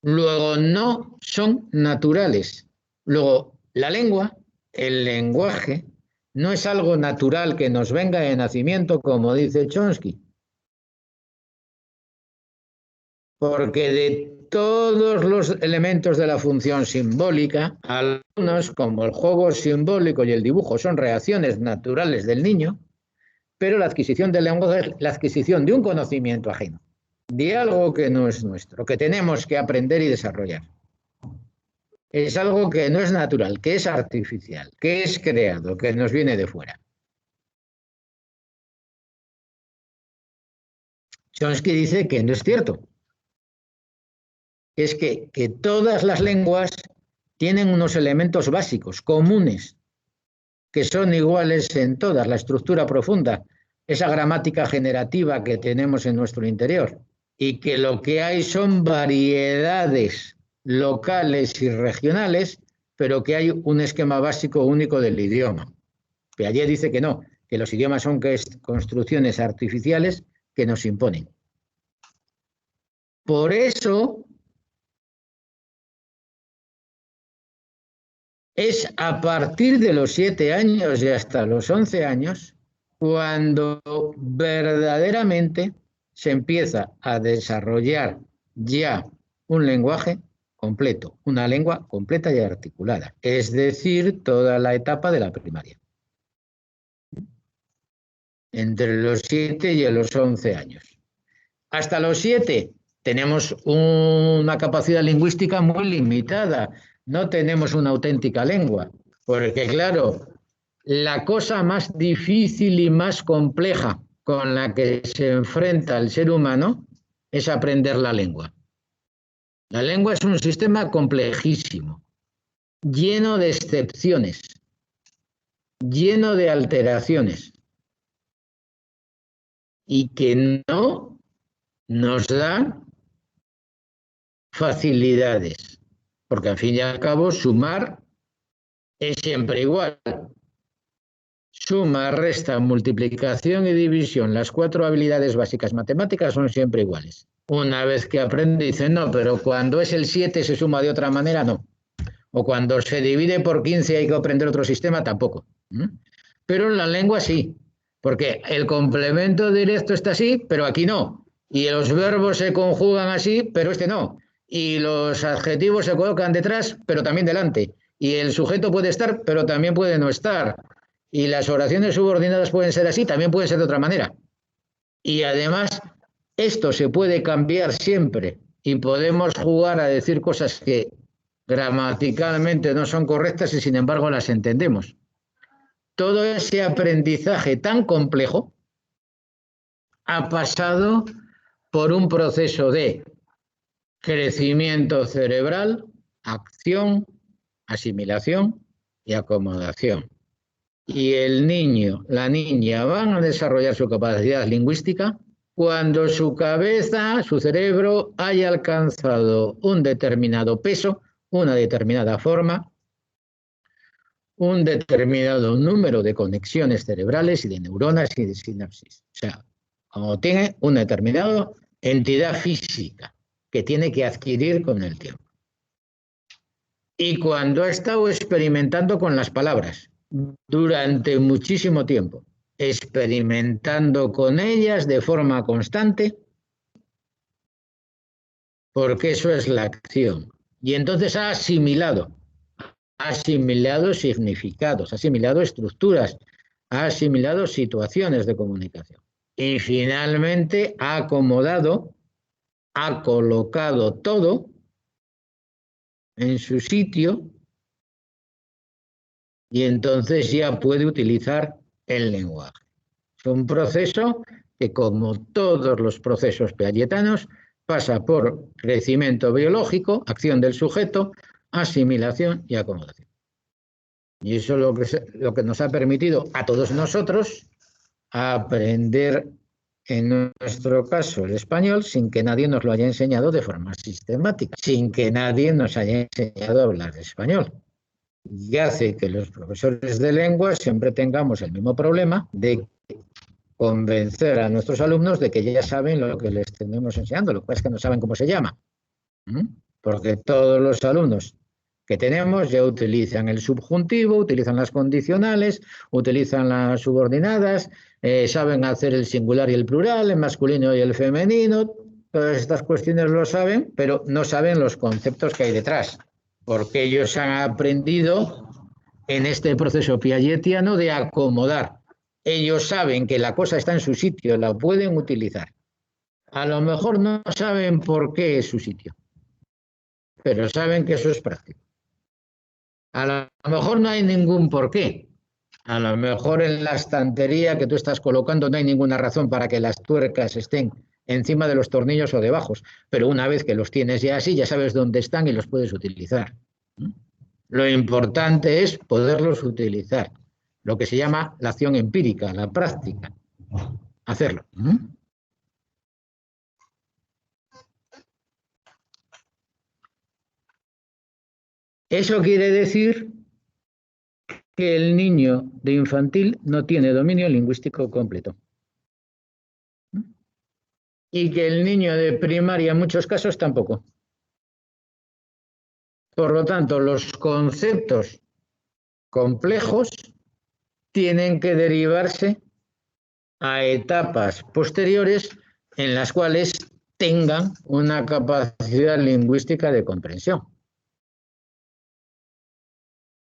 Luego no son naturales. Luego, la lengua, el lenguaje, no es algo natural que nos venga de nacimiento, como dice Chomsky. Porque de todos los elementos de la función simbólica, algunos, como el juego simbólico y el dibujo, son reacciones naturales del niño, pero la adquisición del lenguaje es la adquisición de un conocimiento ajeno, de algo que no es nuestro, que tenemos que aprender y desarrollar. Es algo que no es natural, que es artificial, que es creado, que nos viene de fuera. Chomsky dice que no es cierto. Es que todas las lenguas tienen unos elementos básicos, comunes, que son iguales en todas, la estructura profunda, esa gramática generativa que tenemos en nuestro interior, y que lo que hay son variedades locales y regionales, pero que hay un esquema básico único del idioma. Piaget dice que no, que los idiomas son construcciones artificiales que nos imponen. Por eso es a partir de los 7 años y hasta los 11 años cuando verdaderamente se empieza a desarrollar ya un lenguaje completo, una lengua completa y articulada, es decir, toda la etapa de la primaria. Entre los 7 y los 11 años. Hasta los 7 tenemos una capacidad lingüística muy limitada, no tenemos una auténtica lengua, porque claro, la cosa más difícil y más compleja con la que se enfrenta el ser humano es aprender la lengua. La lengua es un sistema complejísimo, lleno de excepciones, lleno de alteraciones, y que no nos da facilidades, porque al fin y al cabo sumar es siempre igual. Suma, resta, multiplicación y división, las 4 habilidades básicas matemáticas son siempre iguales. Una vez que aprende dice, no, pero cuando es el 7 se suma de otra manera, no. O cuando se divide por 15 hay que aprender otro sistema, tampoco. Pero en la lengua sí, porque el complemento directo está así, pero aquí no. Y los verbos se conjugan así, pero este no. Y los adjetivos se colocan detrás, pero también delante. Y el sujeto puede estar, pero también puede no estar. Y las oraciones subordinadas pueden ser así, también pueden ser de otra manera. Y además, esto se puede cambiar siempre. Y podemos jugar a decir cosas que gramaticalmente no son correctas y sin embargo las entendemos. Todo ese aprendizaje tan complejo ha pasado por un proceso de crecimiento cerebral, acción, asimilación y acomodación. Y el niño, la niña van a desarrollar su capacidad lingüística cuando su cabeza, su cerebro, haya alcanzado un determinado peso, una determinada forma, un determinado número de conexiones cerebrales y de neuronas y de sinapsis. O sea, como tiene una determinada entidad física que tiene que adquirir con el tiempo. Y cuando ha estado experimentando con las palabras durante muchísimo tiempo, experimentando con ellas de forma constante, porque eso es la acción. Y entonces ha asimilado significados, ha asimilado estructuras, ha asimilado situaciones de comunicación. Y finalmente ha acomodado, ha colocado todo en su sitio y entonces ya puede utilizar el lenguaje. Es un proceso que, como todos los procesos piagetanos, pasa por crecimiento biológico, acción del sujeto, asimilación y acomodación. Y eso es lo que nos ha permitido a todos nosotros aprender, en nuestro caso, el español, sin que nadie nos lo haya enseñado de forma sistemática, sin que nadie nos haya enseñado a hablar español. y hace que los profesores de lengua siempre tengamos el mismo problema de convencer a nuestros alumnos de que ya saben lo que les tenemos enseñando, lo que pasa es que no saben cómo se llama. Porque todos los alumnos que tenemos ya utilizan el subjuntivo, utilizan las condicionales, utilizan las subordinadas, saben hacer el singular y el plural, el masculino y el femenino. Todas estas cuestiones lo saben, pero no saben los conceptos que hay detrás, porque ellos han aprendido en este proceso piagetiano de acomodar. Ellos saben que la cosa está en su sitio, la pueden utilizar. A lo mejor no saben por qué es su sitio, pero saben que eso es práctico. A lo mejor no hay ningún porqué. A lo mejor en la estantería que tú estás colocando no hay ninguna razón para que las tuercas estén encima de los tornillos o debajo, pero una vez que los tienes ya así, ya sabes dónde están y los puedes utilizar. Lo importante es poderlos utilizar, lo que se llama la acción empírica, la práctica, hacerlo. Eso quiere decir que el niño de infantil no tiene dominio lingüístico completo. Y que el niño de primaria en muchos casos tampoco. Por lo tanto, los conceptos complejos tienen que derivarse a etapas posteriores en las cuales tengan una capacidad lingüística de comprensión.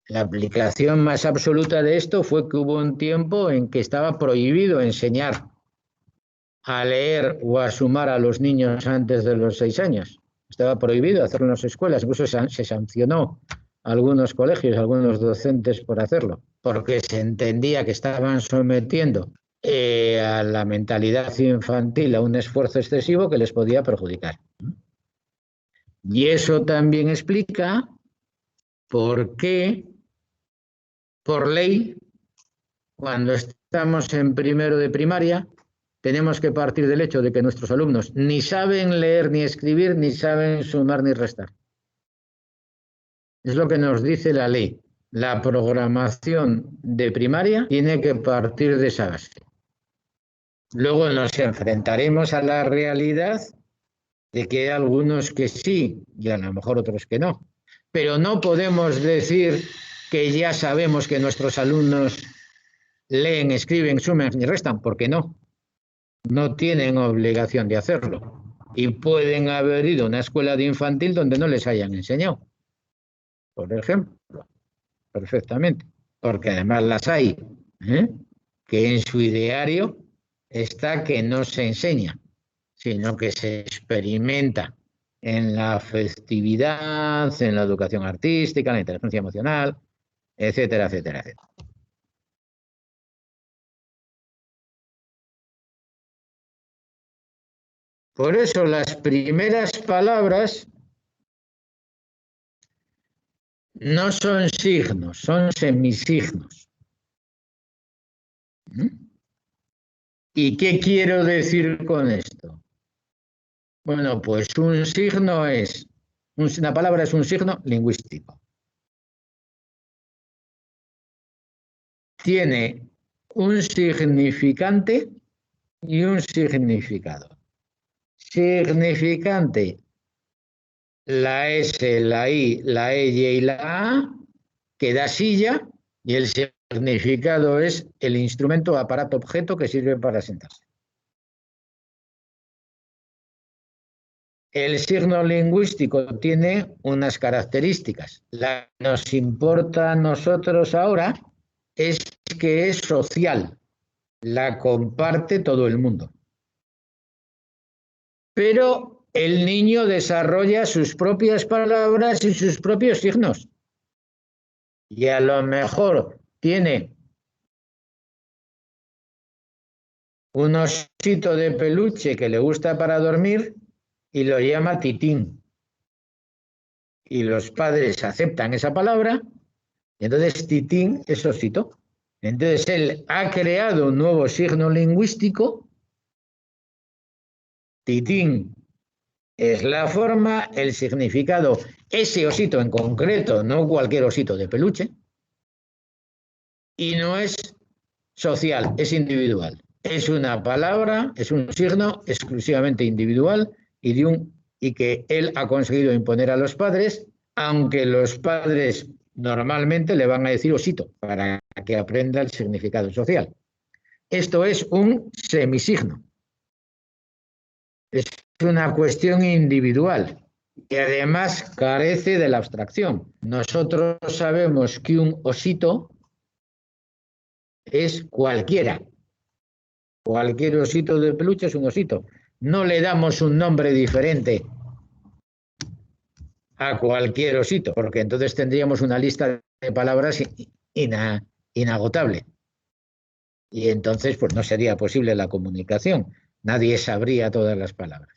La aplicación más absoluta de esto fue que hubo un tiempo en que estaba prohibido enseñar a leer o a sumar a los niños antes de los 6 años. Estaba prohibido hacerlo en las escuelas, incluso se sancionó a algunos colegios, a algunos docentes por hacerlo, porque se entendía que estaban sometiendo a la mentalidad infantil a un esfuerzo excesivo que les podía perjudicar. Y eso también explica por qué, por ley, cuando estamos en primero de primaria, tenemos que partir del hecho de que nuestros alumnos ni saben leer ni escribir, ni saben sumar ni restar. Es lo que nos dice la ley. La programación de primaria tiene que partir de esa base. Luego nos enfrentaremos a la realidad de que hay algunos que sí y a lo mejor otros que no. Pero no podemos decir que ya sabemos que nuestros alumnos leen, escriben, suman ni restan, porque no. No tienen obligación de hacerlo. Y pueden haber ido a una escuela de infantil donde no les hayan enseñado. Por ejemplo, perfectamente. Porque además las hay, que en su ideario está que no se enseña, sino que se experimenta en la afectividad, en la educación artística, en la inteligencia emocional, etcétera, etcétera, etcétera. Por eso las primeras palabras no son signos, son semisignos. ¿Y qué quiero decir con esto? Bueno, pues un signo es, una palabra es un signo lingüístico. Tiene un significante y un significado. Significante, la S, la I, la E y la A, que da silla, y el significado es el instrumento, aparato, objeto que sirve para sentarse. El signo lingüístico tiene unas características. La que nos importa a nosotros ahora es que es social, la comparte todo el mundo. Pero el niño desarrolla sus propias palabras y sus propios signos. Y a lo mejor tiene un osito de peluche que le gusta para dormir y lo llama Titín. Y los padres aceptan esa palabra, y entonces Titín es osito. Entonces él ha creado un nuevo signo lingüístico. Titín Es la forma, el significado, ese osito en concreto, no cualquier osito de peluche, y no es social, es individual. Es una palabra, es un signo exclusivamente individual y que él ha conseguido imponer a los padres, aunque los padres normalmente le van a decir osito para que aprenda el significado social. Esto es un semisigno. Es una cuestión individual y además carece de la abstracción. Nosotros sabemos que un osito es cualquiera. Cualquier osito de peluche es un osito. No le damos un nombre diferente a cualquier osito, porque entonces tendríamos una lista de palabras inagotable. Y entonces pues no sería posible la comunicación. Nadie sabría todas las palabras.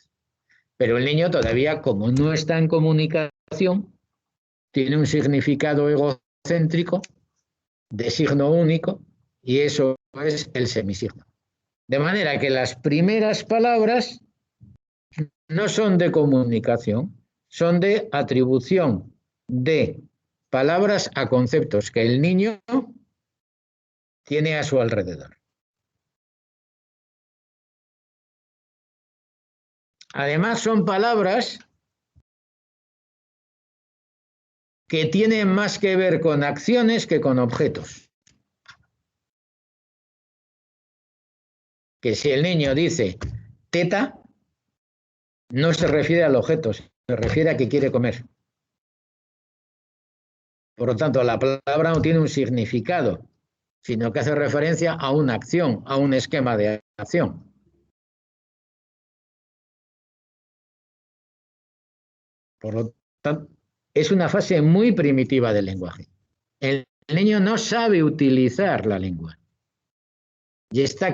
Pero el niño todavía, como no está en comunicación, tiene un significado egocéntrico de signo único y eso es el semisigno. De manera que las primeras palabras no son de comunicación, son de atribución de palabras a conceptos que el niño tiene a su alrededor. Además, son palabras que tienen más que ver con acciones que con objetos. Que si el niño dice teta, no se refiere al objeto, se refiere a que quiere comer. Por lo tanto, la palabra no tiene un significado, sino que hace referencia a una acción, a un esquema de acción. Por lo tanto, es una fase muy primitiva del lenguaje. El niño no sabe utilizar la lengua y está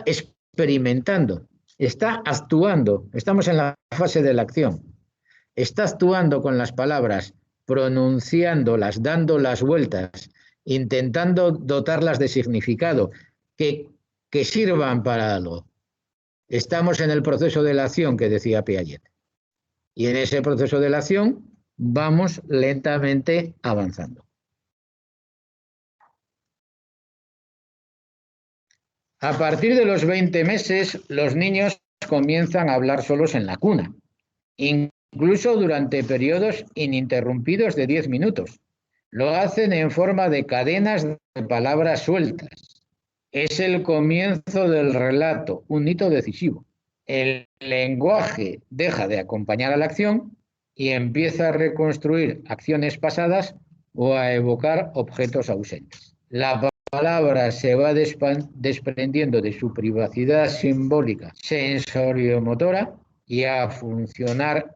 experimentando, está actuando. Estamos en la fase de la acción. Está actuando con las palabras, pronunciándolas, dando las vueltas, intentando dotarlas de significado, que sirvan para algo. Estamos en el proceso de la acción que decía Piaget. Y en ese proceso de la acción vamos lentamente avanzando. A partir de los 20 meses, los niños comienzan a hablar solos en la cuna, incluso durante periodos ininterrumpidos de 10 minutos. Lo hacen en forma de cadenas de palabras sueltas. Es el comienzo del relato, un hito decisivo. El lenguaje deja de acompañar a la acción y empieza a reconstruir acciones pasadas o a evocar objetos ausentes. La palabra se va desprendiendo de su privacidad simbólica sensoriomotora y a funcionar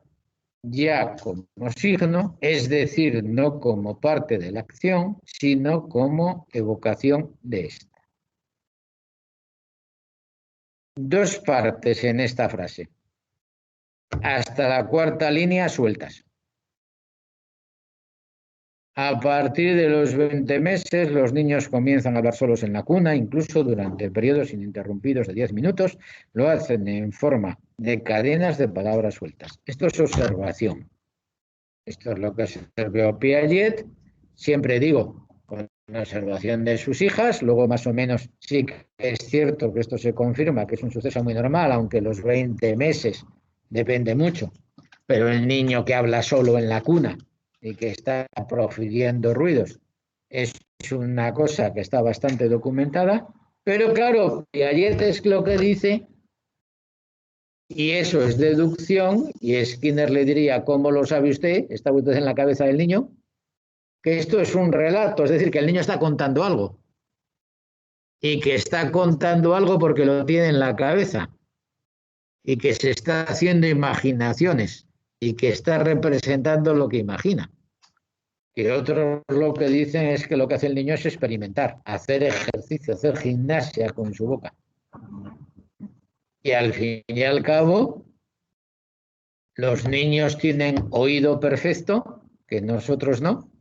ya como signo, es decir, no como parte de la acción, sino como evocación de esta. Dos partes en esta frase. Hasta la cuarta línea sueltas. A partir de los 20 meses, los niños comienzan a hablar solos en la cuna, incluso durante periodos ininterrumpidos de 10 minutos, lo hacen en forma de cadenas de palabras sueltas. Esto es observación. Esto es lo que observó Piaget. Siempre digo, con la observación de sus hijas, luego más o menos sí que es cierto que esto se confirma, que es un suceso muy normal, aunque los 20 meses depende mucho, pero el niño que habla solo en la cuna y que está profiriendo ruidos es una cosa que está bastante documentada, pero claro, Piaget es lo que dice, y eso es deducción, y Skinner le diría, ¿cómo lo sabe usted? ¿Está usted en la cabeza del niño? Que esto es un relato, es decir, que el niño está contando algo, y que está contando algo porque lo tiene en la cabeza, y que se está haciendo imaginaciones, y que está representando lo que imagina. Que otros lo que dicen es que lo que hace el niño es experimentar, hacer ejercicio, hacer gimnasia con su boca. Y al fin y al cabo, los niños tienen oído perfecto, que nosotros no,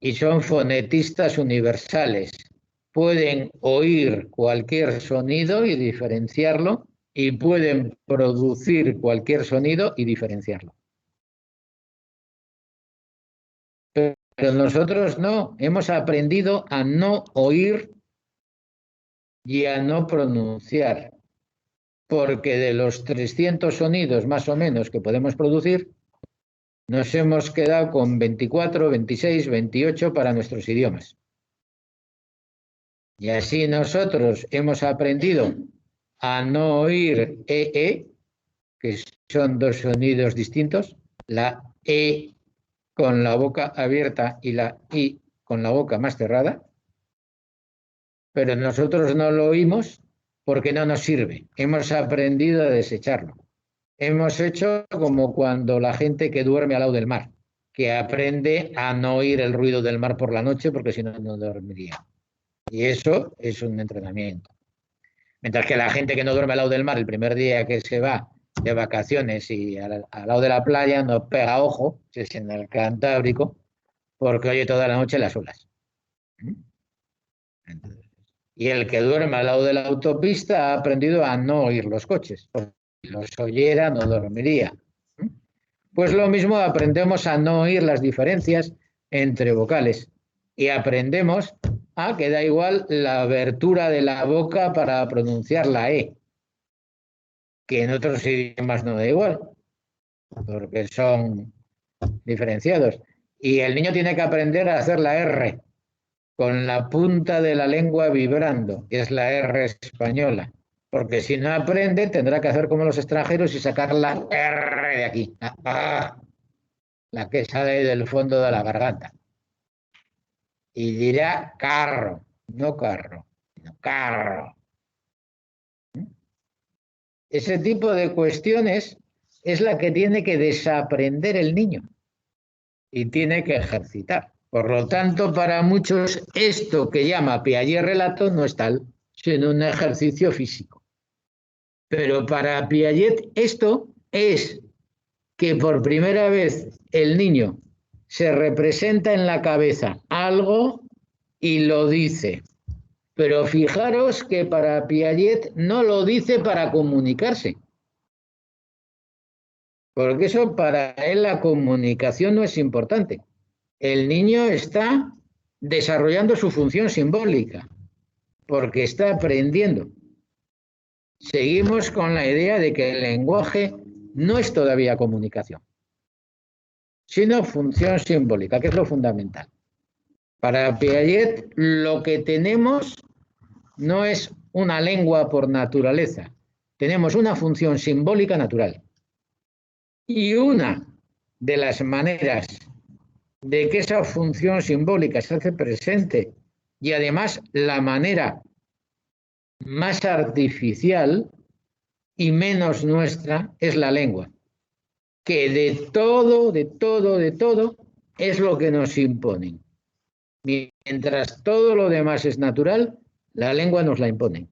y son fonetistas universales. Pueden oír cualquier sonido y diferenciarlo y pueden producir cualquier sonido y diferenciarlo. Pero nosotros no, hemos aprendido a no oír y a no pronunciar, porque de los 300 sonidos más o menos que podemos producir, nos hemos quedado con 24, 26, 28 para nuestros idiomas. Y así nosotros hemos aprendido a no oír que son dos sonidos distintos, la E con la boca abierta y la I con la boca más cerrada, pero nosotros no lo oímos porque no nos sirve. Hemos aprendido a desecharlo. Hemos hecho como cuando la gente que duerme al lado del mar, que aprende a no oír el ruido del mar por la noche porque si no, no dormiría. Y eso es un entrenamiento. Mientras que la gente que no duerme al lado del mar el primer día que se va de vacaciones y al lado de la playa no pega ojo, si es en el Cantábrico, porque oye toda la noche las olas. Entonces, y el que duerme al lado de la autopista ha aprendido a no oír los coches. Si los oyera, no dormiría. Pues lo mismo aprendemos a no oír las diferencias entre vocales y aprendemos a que da igual la abertura de la boca para pronunciar la E, que en otros idiomas no da igual, porque son diferenciados. Y el niño tiene que aprender a hacer la R con la punta de la lengua vibrando, que es la R española. Porque si no aprende, tendrá que hacer como los extranjeros y sacar la R de aquí. La que sale del fondo de la garganta. Y dirá carro, no carro, sino carro. Ese tipo de cuestiones es la que tiene que desaprender el niño y tiene que ejercitar. Por lo tanto, para muchos esto que llama Piaget relato no es tal, sino un ejercicio físico. Pero para Piaget esto es que por primera vez el niño se representa en la cabeza algo y lo dice. Pero fijaros que para Piaget no lo dice para comunicarse. Porque eso para él la comunicación no es importante. El niño está desarrollando su función simbólica porque está aprendiendo. Seguimos con la idea de que el lenguaje no es todavía comunicación, sino función simbólica, que es lo fundamental. Para Piaget, lo que tenemos no es una lengua por naturaleza, tenemos una función simbólica natural. Y una de las maneras de que esa función simbólica se hace presente y además la manera más artificial y menos nuestra es la lengua, que de todo es lo que nos imponen. Mientras todo lo demás es natural, la lengua nos la imponen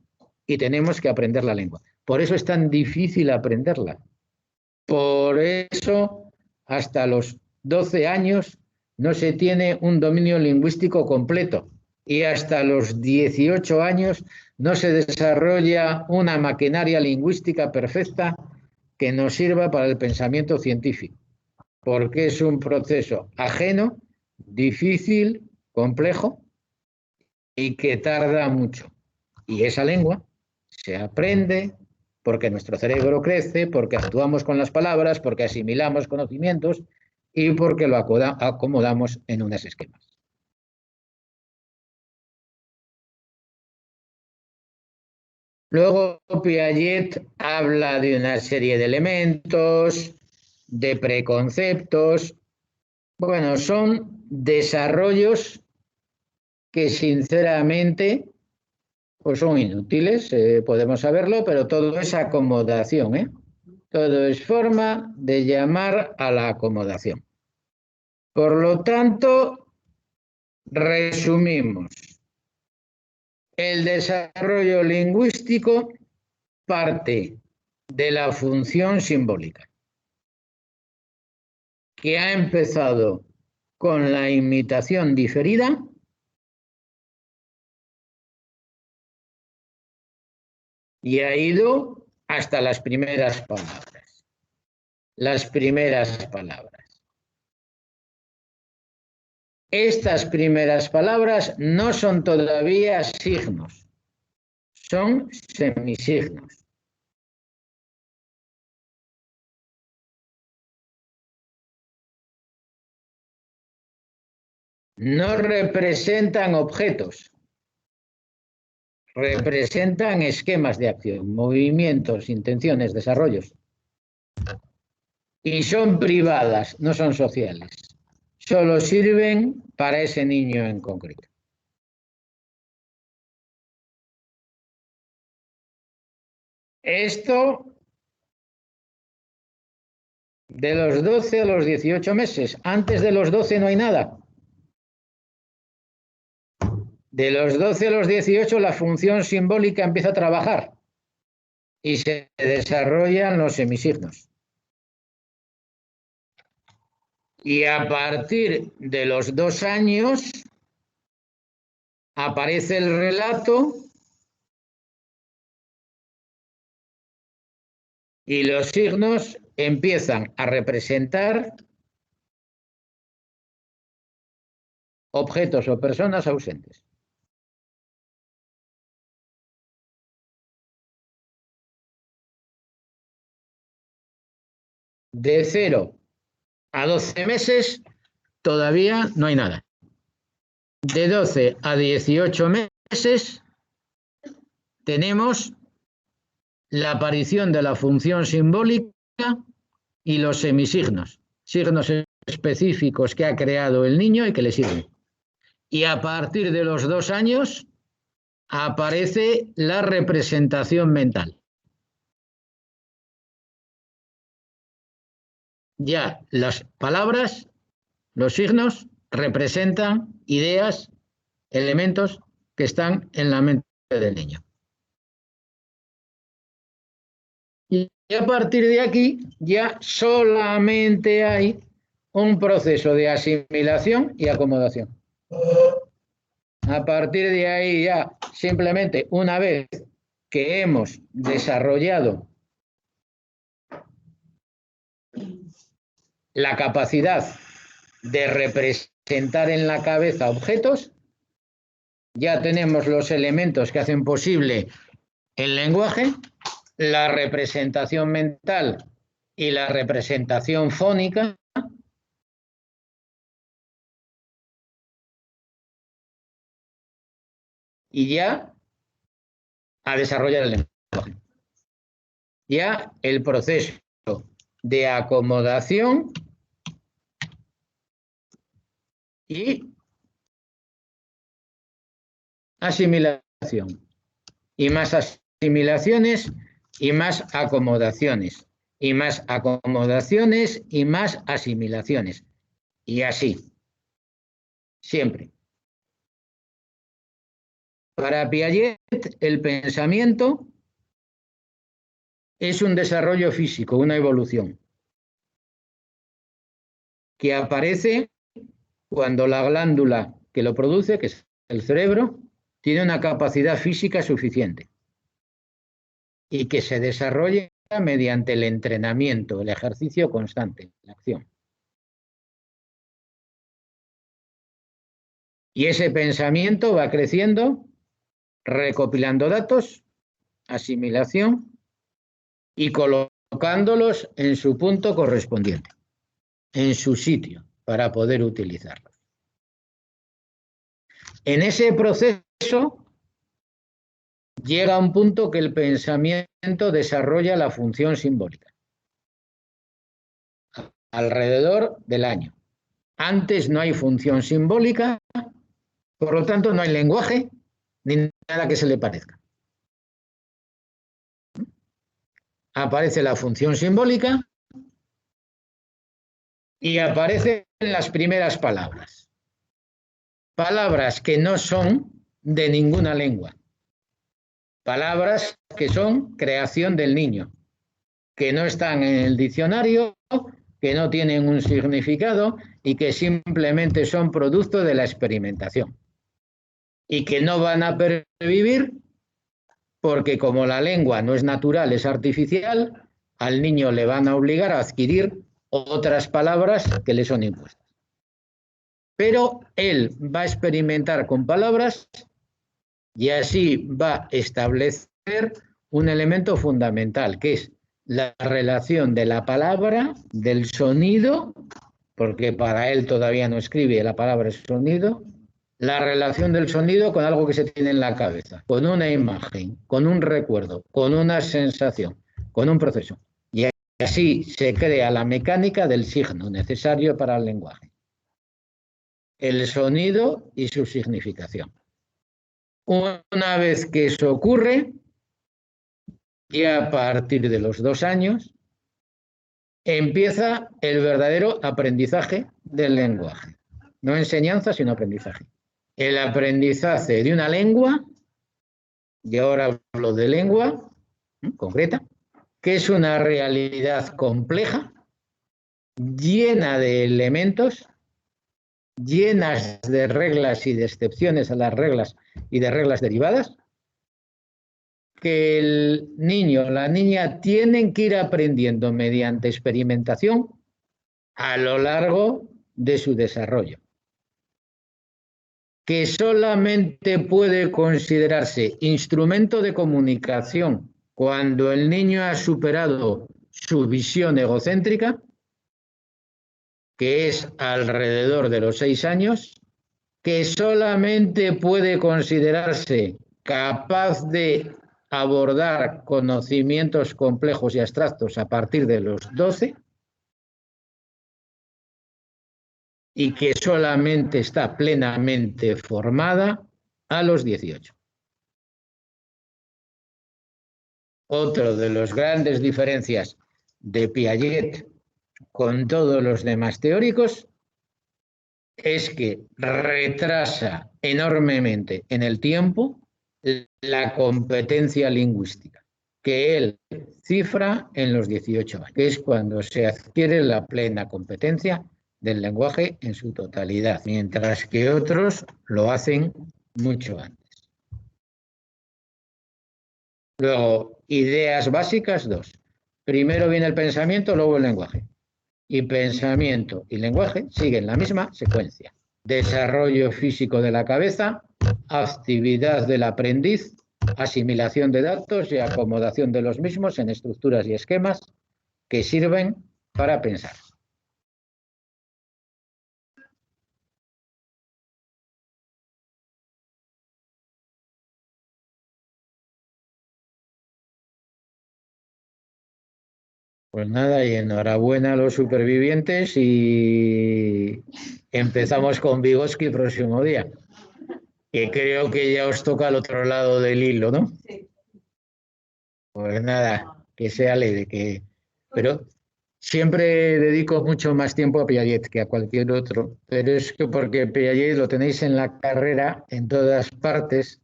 y tenemos que aprender la lengua. Por eso es tan difícil aprenderla. Por eso, hasta los 12 años no se tiene un dominio lingüístico completo y hasta los 18 años no se desarrolla una maquinaria lingüística perfecta que nos sirva para el pensamiento científico, porque es un proceso ajeno, difícil, complejo y que tarda mucho. Y esa lengua se aprende porque nuestro cerebro crece, porque actuamos con las palabras, porque asimilamos conocimientos y porque lo acomodamos en unos esquemas. Luego Piaget habla de una serie de elementos, de preconceptos. Bueno, son desarrollos que sinceramente pues son inútiles, podemos saberlo, pero todo es acomodación, ¿eh? Todo es forma de llamar a la acomodación. Por lo tanto, resumimos. El desarrollo lingüístico parte de la función simbólica, que ha empezado con la imitación diferida y ha ido hasta las primeras palabras. Las primeras palabras. Estas primeras palabras no son todavía signos, son semisignos. No representan objetos, representan esquemas de acción, movimientos, intenciones, desarrollos. Y son privadas, no son sociales. Solo sirven para ese niño en concreto. Esto de los 12 a los 18 meses. Antes de los 12 no hay nada. De los 12 a los 18 la función simbólica empieza a trabajar y se desarrollan los semisignos. Y a partir de los 2 años aparece el relato y los signos empiezan a representar objetos o personas ausentes. De 0 a 12 meses todavía no hay nada. De 12 a 18 meses tenemos la aparición de la función simbólica y los semisignos, signos específicos que ha creado el niño y que le sirven. Y a partir de los 2 años aparece la representación mental. Ya las palabras, los signos, representan ideas, elementos que están en la mente del niño. Y a partir de aquí ya solamente hay un proceso de asimilación y acomodación. A partir de ahí ya simplemente una vez que hemos desarrollado la capacidad de representar en la cabeza objetos, ya tenemos los elementos que hacen posible el lenguaje, la representación mental y la representación fónica, y ya a desarrollar el lenguaje. Ya el proceso de acomodación y asimilación. Y más asimilaciones y más acomodaciones. Y más acomodaciones y más asimilaciones. Y así. Siempre. Para Piaget, el pensamiento es un desarrollo físico, una evolución, que aparece cuando la glándula que lo produce, que es el cerebro, tiene una capacidad física suficiente y que se desarrolla mediante el entrenamiento, el ejercicio constante, la acción. Y ese pensamiento va creciendo, recopilando datos, asimilación y colocándolos en su punto correspondiente, en su sitio, para poder utilizarlos. En ese proceso llega un punto que el pensamiento desarrolla la función simbólica. Alrededor del año. Antes no hay función simbólica, por lo tanto no hay lenguaje ni nada que se le parezca. Aparece la función simbólica y aparecen las primeras palabras. Palabras que no son de ninguna lengua. Palabras que son creación del niño, que no están en el diccionario, que no tienen un significado y que simplemente son producto de la experimentación. Y que no van a pervivir porque como la lengua no es natural, es artificial, al niño le van a obligar a adquirir otras palabras que le son impuestas. Pero él va a experimentar con palabras y así va a establecer un elemento fundamental, que es la relación de la palabra, del sonido, porque para él todavía no escribe, la palabra es sonido, la relación del sonido con algo que se tiene en la cabeza, con una imagen, con un recuerdo, con una sensación, con un proceso. Y así se crea la mecánica del signo necesario para el lenguaje. El sonido y su significación. Una vez que eso ocurre, y a partir de los 2 años, empieza el verdadero aprendizaje del lenguaje. No enseñanza, sino aprendizaje. El aprendizaje de una lengua, y ahora hablo de lengua concreta, que es una realidad compleja, llena de elementos, llenas de reglas y de excepciones a las reglas y de reglas derivadas, que el niño o la niña tienen que ir aprendiendo mediante experimentación a lo largo de su desarrollo, que solamente puede considerarse instrumento de comunicación cuando el niño ha superado su visión egocéntrica, que es alrededor de los 6 años, que solamente puede considerarse capaz de abordar conocimientos complejos y abstractos a partir de los 12 y que solamente está plenamente formada a los 18. Otro de las grandes diferencias de Piaget con todos los demás teóricos es que retrasa enormemente en el tiempo la competencia lingüística, que él cifra en los 18 años, que es cuando se adquiere la plena competencia del lenguaje en su totalidad, mientras que otros lo hacen mucho antes. Luego, ideas básicas 2. Primero viene el pensamiento, luego el lenguaje. Y pensamiento y lenguaje siguen la misma secuencia. Desarrollo físico de la cabeza, actividad del aprendiz, asimilación de datos y acomodación de los mismos en estructuras y esquemas que sirven para pensar. Pues nada, y enhorabuena a los supervivientes y empezamos con Vygotsky el próximo día, que creo que ya os toca al otro lado del hilo, ¿no? Sí. Pues nada, que sea leve, pero siempre dedico mucho más tiempo a Piaget que a cualquier otro, pero es que porque Piaget lo tenéis en la carrera en todas partes.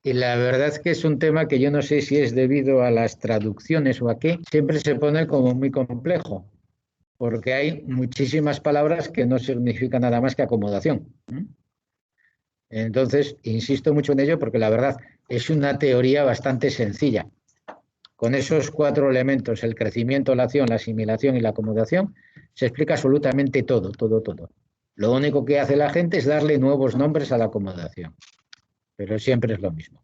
Y la verdad es que es un tema que yo no sé si es debido a las traducciones o a qué, siempre se pone como muy complejo, porque hay muchísimas palabras que no significan nada más que acomodación. Entonces, insisto mucho en ello porque la verdad es una teoría bastante sencilla. Con esos 4 elementos, el crecimiento, la acción, la asimilación y la acomodación, se explica absolutamente todo, todo, todo. Lo único que hace la gente es darle nuevos nombres a la acomodación. Pero siempre es lo mismo.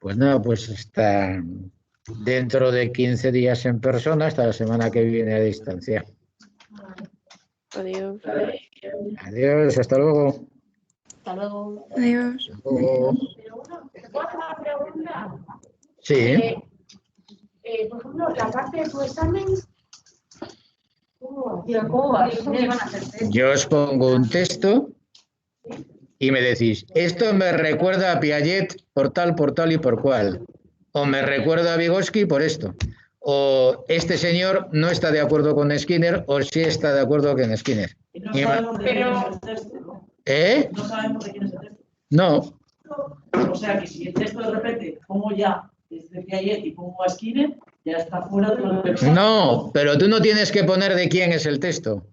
Pues nada, pues hasta dentro de 15 días en persona, hasta la semana que viene a distancia. Adiós. Adiós, hasta luego. Hasta luego. Adiós. Hasta luego. ¿Te puedo hacer una pregunta? Sí. Por ejemplo, la parte de tu examen, ¿cómo va? Yo os pongo un texto y me decís, esto me recuerda a Piaget por tal y por cual. O me recuerda a Vygotsky por esto. O este señor no está de acuerdo con Skinner o sí está de acuerdo con Skinner. No sabemos de quién es el texto, ¿no? ¿Eh? No sabemos de quién es el texto. No. O sea que si el texto de repente pongo ya desde Piaget y pongo a Skinner, ya está fuera de lo que... No, pero tú no tienes que poner de quién es el texto.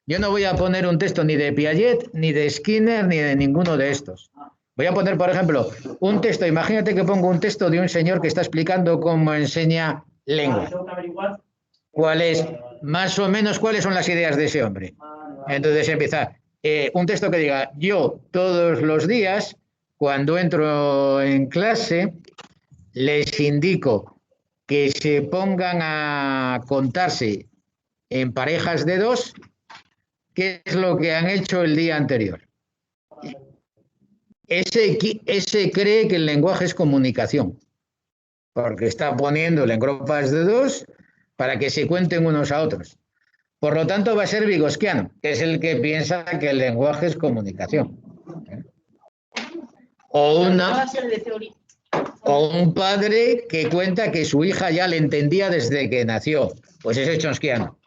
Yo no voy a poner un texto ni de Piaget, ni de Skinner, ni de ninguno de estos. Voy a poner, por ejemplo, un texto. Imagínate que pongo un texto de un señor que está explicando cómo enseña lengua. Más o menos, cuáles son las ideas de ese hombre. Entonces empieza un texto que diga, yo todos los días, cuando entro en clase, les indico que se pongan a contarse en parejas de 2 qué es lo que han hecho el día anterior. Ese cree que el lenguaje es comunicación, porque está poniéndole en grupos de 2 para que se cuenten unos a otros. Por lo tanto, va a ser Vygotsky, que es el que piensa que el lenguaje es comunicación. O un padre que cuenta que su hija ya le entendía desde que nació. Pues ese es chomskiano.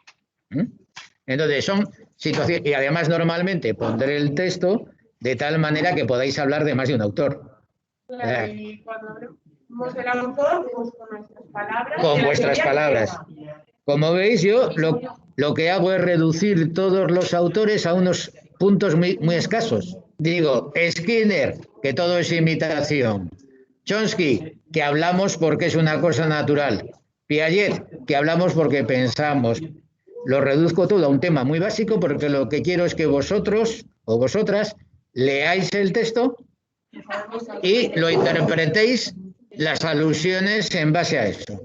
Entonces, son situaciones... Y además, normalmente, pondré el texto de tal manera que podáis hablar de más de un autor. Claro, y cuando hablamos del autor, pues con nuestras palabras. Con vuestras palabras. Como veis, yo lo que hago es reducir todos los autores a unos puntos muy, muy escasos. Digo, Skinner, que todo es imitación. Chomsky, que hablamos porque es una cosa natural. Piaget, que hablamos porque pensamos. Lo reduzco todo a un tema muy básico porque lo que quiero es que vosotros o vosotras leáis el texto y lo interpretéis las alusiones en base a eso.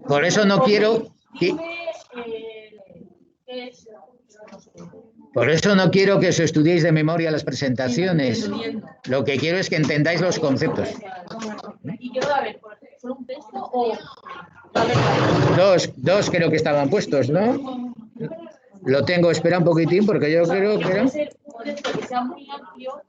Por eso no quiero... Por eso no quiero que os estudiéis de memoria las presentaciones. Lo que quiero es que entendáis los conceptos. ¿Y qué va a haber? ¿Solo un texto o...? Dos creo que estaban puestos, ¿no? Lo tengo, espera un poquitín porque yo creo que era... Puede ser un texto que sea muy amplio